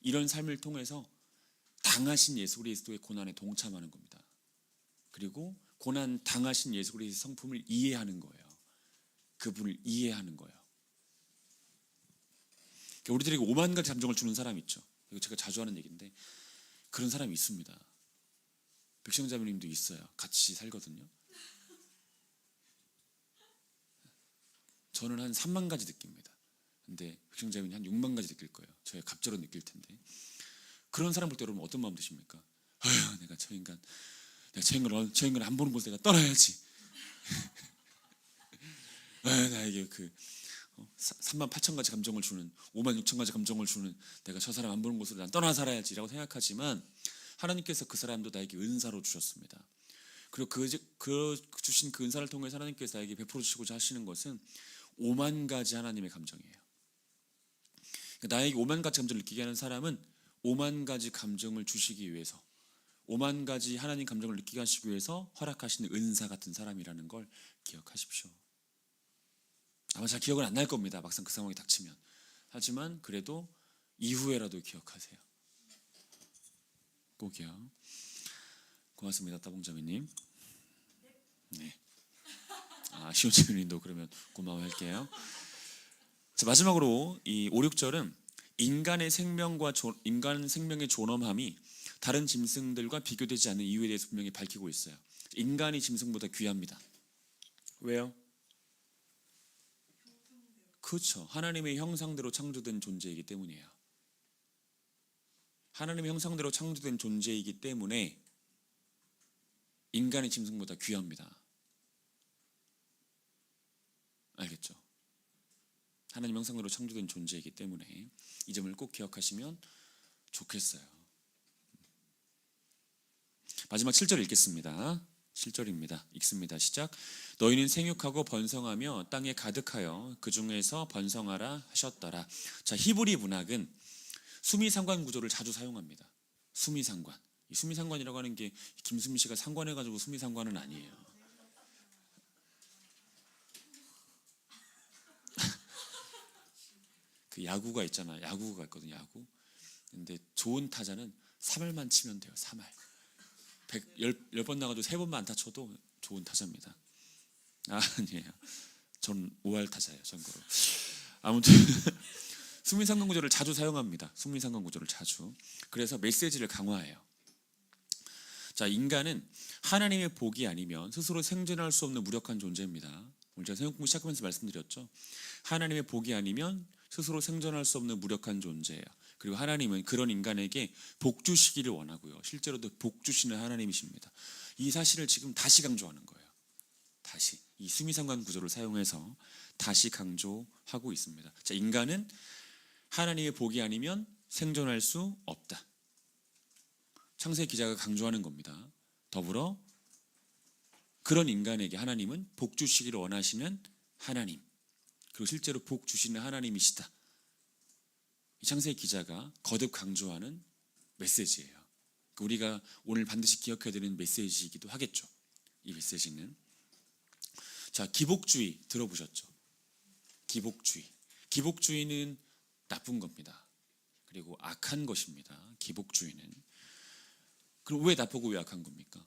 이런 삶을 통해서 당하신 예수 그리스도의 고난에 동참하는 겁니다. 그리고 고난 당하신 예수 그리스도의 성품을 이해하는 거예요. 그분을 이해하는 거예요. 우리들에게 오만 가지 감정을 주는 사람이 있죠. 이거 제가 자주 하는 얘기인데 그런 사람이 있습니다. 백성자매님도 있어요. 같이 살거든요. 저는 한 3만 가지 느낍니다. 근데 백성자매님 한 6만 가지 느낄 거예요. 저의 갑절로 느낄 텐데 그런 사람 볼 때 여러분 어떤 마음 드십니까? 아휴, 내가 저 인간 안 보는 곳에 내가 떠나야지. 나에게 3만 8천 가지 감정을 주는 5만 6천 가지 감정을 주는 내가 저 사람 안 보는 곳으로 난 떠나 살아야지라고 생각하지만 하나님께서 그 사람도 나에게 은사로 주셨습니다. 그리고 주신 그 은사를 통해 하나님께서 나에게 베풀어 주시고자 하시는 것은 5만 가지 하나님의 감정이에요. 나에게 5만 가지 감정을 느끼게 하는 사람은 5만 가지 감정을 주시기 위해서 5만 가지 하나님 감정을 느끼게 하시기 위해서 허락하시는 은사 같은 사람이라는 걸 기억하십시오. 아마 잘 기억은 안 날 겁니다. 막상 그 상황이 닥치면. 하지만 그래도 이후에라도 기억하세요. 꼭이요. 고맙습니다. 따봉자매님. 네. 시온자매님도 그러면 고마워할게요. 자, 마지막으로 이 5, 6절은 인간 생명의 존엄함이 다른 짐승들과 비교되지 않는 이유에 대해서 분명히 밝히고 있어요. 인간이 짐승보다 귀합니다. 왜요? 그렇죠. 하나님의 형상대로 창조된 존재이기 때문이에요. 하나님의 형상대로 창조된 존재이기 때문에 인간이 짐승보다 귀합니다. 알겠죠? 하나님 형상대로 창조된 존재이기 때문에 이 점을 꼭 기억하시면 좋겠어요. 마지막 7절 읽겠습니다. 7절입니다. 읽습니다. 시작. 너희는 생육하고 번성하며 땅에 가득하여 그 중에서 번성하라 하셨더라. 자, 히브리 문학은 수미상관 구조를 자주 사용합니다. 수미상관. 이 수미상관이라고 하는 게 김수미 씨가 상관해가지고 수미상관은 아니에요. 그 야구가 있잖아. 야구가 있거든. 야구. 근데 좋은 타자는 3할만 치면 돼요. 3할. 10번 나가도 3번만 안타 쳐도 좋은 타자입니다. 아니에요. 전 5할 타자예요. 참고로. 아무튼 승리상관 구조를 자주 사용합니다. 승리상관 구조를 자주. 그래서 메시지를 강화해요. 자, 인간은 하나님의 복이 아니면 스스로 생존할 수 없는 무력한 존재입니다. 오늘 제가 새벽 공부 시작하면서 말씀드렸죠. 하나님의 복이 아니면 스스로 생존할 수 없는 무력한 존재예요. 그리고 하나님은 그런 인간에게 복 주시기를 원하고요. 실제로도 복 주시는 하나님이십니다. 이 사실을 지금 다시 강조하는 거예요. 다시 이 수미상관 구조를 사용해서 다시 강조하고 있습니다. 자, 인간은 하나님의 복이 아니면 생존할 수 없다. 창세기 기자가 강조하는 겁니다. 더불어 그런 인간에게 하나님은 복 주시기를 원하시는 하나님, 그리고 실제로 복 주시는 하나님이시다. 이 창세기 기자가 거듭 강조하는 메시지예요. 우리가 오늘 반드시 기억해야 되는 메시지이기도 하겠죠. 이 메시지는. 자, 기복주의 들어보셨죠? 기복주의. 기복주의는 나쁜 겁니다. 그리고 악한 것입니다. 기복주의는. 그럼 왜 나쁘고 왜 악한 겁니까?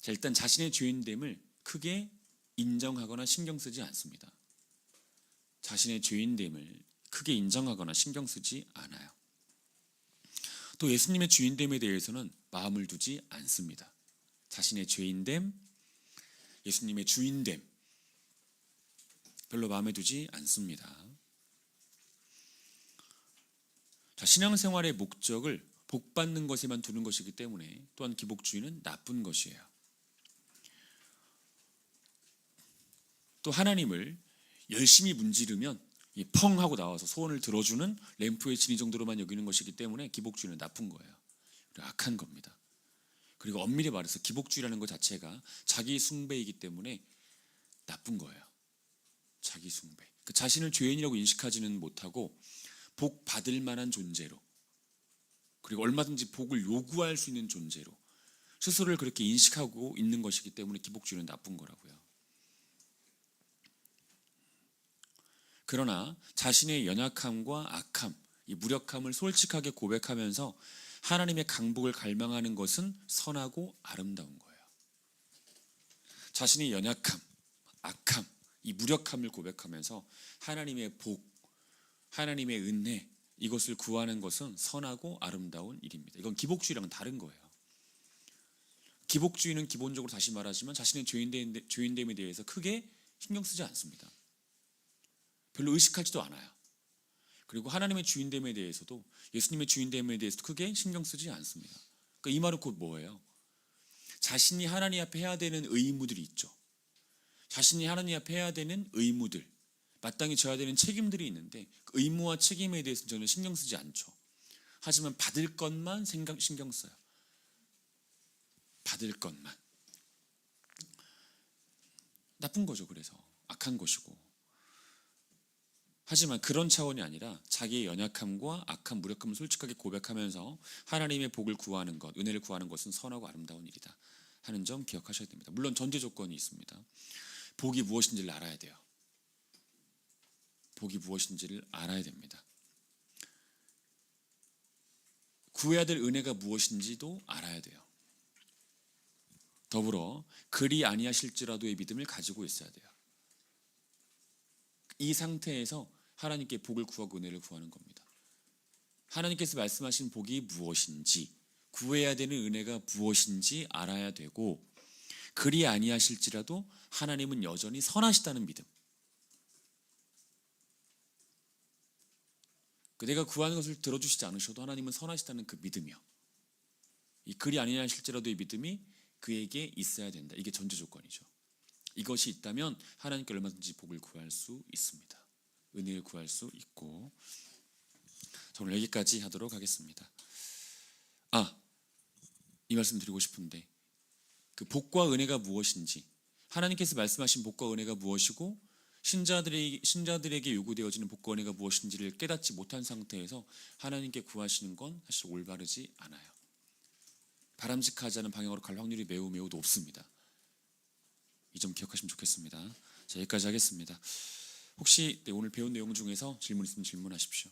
자, 일단 자신의 죄인됨을 크게 인정하거나 신경 쓰지 않습니다. 자신의 죄인됨을 크게 인정하거나 신경 쓰지 않아요. 또 예수님의 주인됨에 대해서는 마음을 두지 않습니다. 자신의 죄인됨, 예수님의 주인됨 별로 마음에 두지 않습니다. 자, 신앙생활의 목적을 복받는 것에만 두는 것이기 때문에 또한 기복주의는 나쁜 것이에요. 또 하나님을 열심히 문지르면 펑 하고 나와서 소원을 들어주는 램프의 진이 정도로만 여기는 것이기 때문에 기복주의는 나쁜 거예요. 악한 겁니다. 그리고 엄밀히 말해서 기복주의라는 것 자체가 자기 숭배이기 때문에 나쁜 거예요. 자기 숭배. 그 자신을 죄인이라고 인식하지는 못하고 복 받을 만한 존재로, 그리고 얼마든지 복을 요구할 수 있는 존재로 스스로를 그렇게 인식하고 있는 것이기 때문에 기복주의는 나쁜 거라고요. 그러나 자신의 연약함과 악함, 이 무력함을 솔직하게 고백하면서 하나님의 강복을 갈망하는 것은 선하고 아름다운 거예요. 자신의 연약함, 악함, 이 무력함을 고백하면서 하나님의 복, 하나님의 은혜, 이것을 구하는 것은 선하고 아름다운 일입니다. 이건 기복주의랑은 다른 거예요. 기복주의는 기본적으로 다시 말하지만 자신의 죄인됨에 대해서 크게 신경 쓰지 않습니다. 별로 의식하지도 않아요. 그리고 하나님의 주인됨에 대해서도, 예수님의 주인됨에 대해서도 크게 신경 쓰지 않습니다. 그러니까 이 말은 곧 뭐예요? 자신이 하나님 앞에 해야 되는 의무들이 있죠. 자신이 하나님 앞에 해야 되는 의무들, 마땅히 져야 되는 책임들이 있는데 그 의무와 책임에 대해서 저는 신경 쓰지 않죠. 하지만 받을 것만 신경 써요. 받을 것만. 나쁜 거죠. 그래서 악한 것이고. 하지만 그런 차원이 아니라 자기의 연약함과 악한 무력함을 솔직하게 고백하면서 하나님의 복을 구하는 것, 은혜를 구하는 것은 선하고 아름다운 일이다 하는 점 기억하셔야 됩니다. 물론 전제 조건이 있습니다. 복이 무엇인지를 알아야 돼요. 복이 무엇인지를 알아야 됩니다. 구해야 될 은혜가 무엇인지도 알아야 돼요. 더불어 그리 아니하실지라도의 믿음을 가지고 있어야 돼요. 이 상태에서 하나님께 복을 구하고 은혜를 구하는 겁니다. 하나님께서 말씀하신 복이 무엇인지, 구해야 되는 은혜가 무엇인지 알아야 되고, 그리 아니하실지라도 하나님은 여전히 선하시다는 믿음. 내가 구하는 것을 들어주시지 않으셔도 하나님은 선하시다는 그 믿음이요. 이 그리 아니하실지라도의 믿음이 그에게 있어야 된다. 이게 전제 조건이죠. 이것이 있다면 하나님께 얼마든지 복을 구할 수 있습니다. 은혜를 구할 수 있고. 오늘 여기까지 하도록 하겠습니다. 이 말씀 드리고 싶은데, 그 복과 은혜가 무엇인지, 하나님께서 말씀하신 복과 은혜가 무엇이고 신자들에게 요구되어지는 복과 은혜가 무엇인지를 깨닫지 못한 상태에서 하나님께 구하시는 건 사실 올바르지 않아요. 바람직하지 않은 방향으로 갈 확률이 매우 높습니다. 이 점 기억하시면 좋겠습니다. 자, 여기까지 하겠습니다. 혹시 오늘 배운 내용 중에서 질문 있으면 질문하십시오.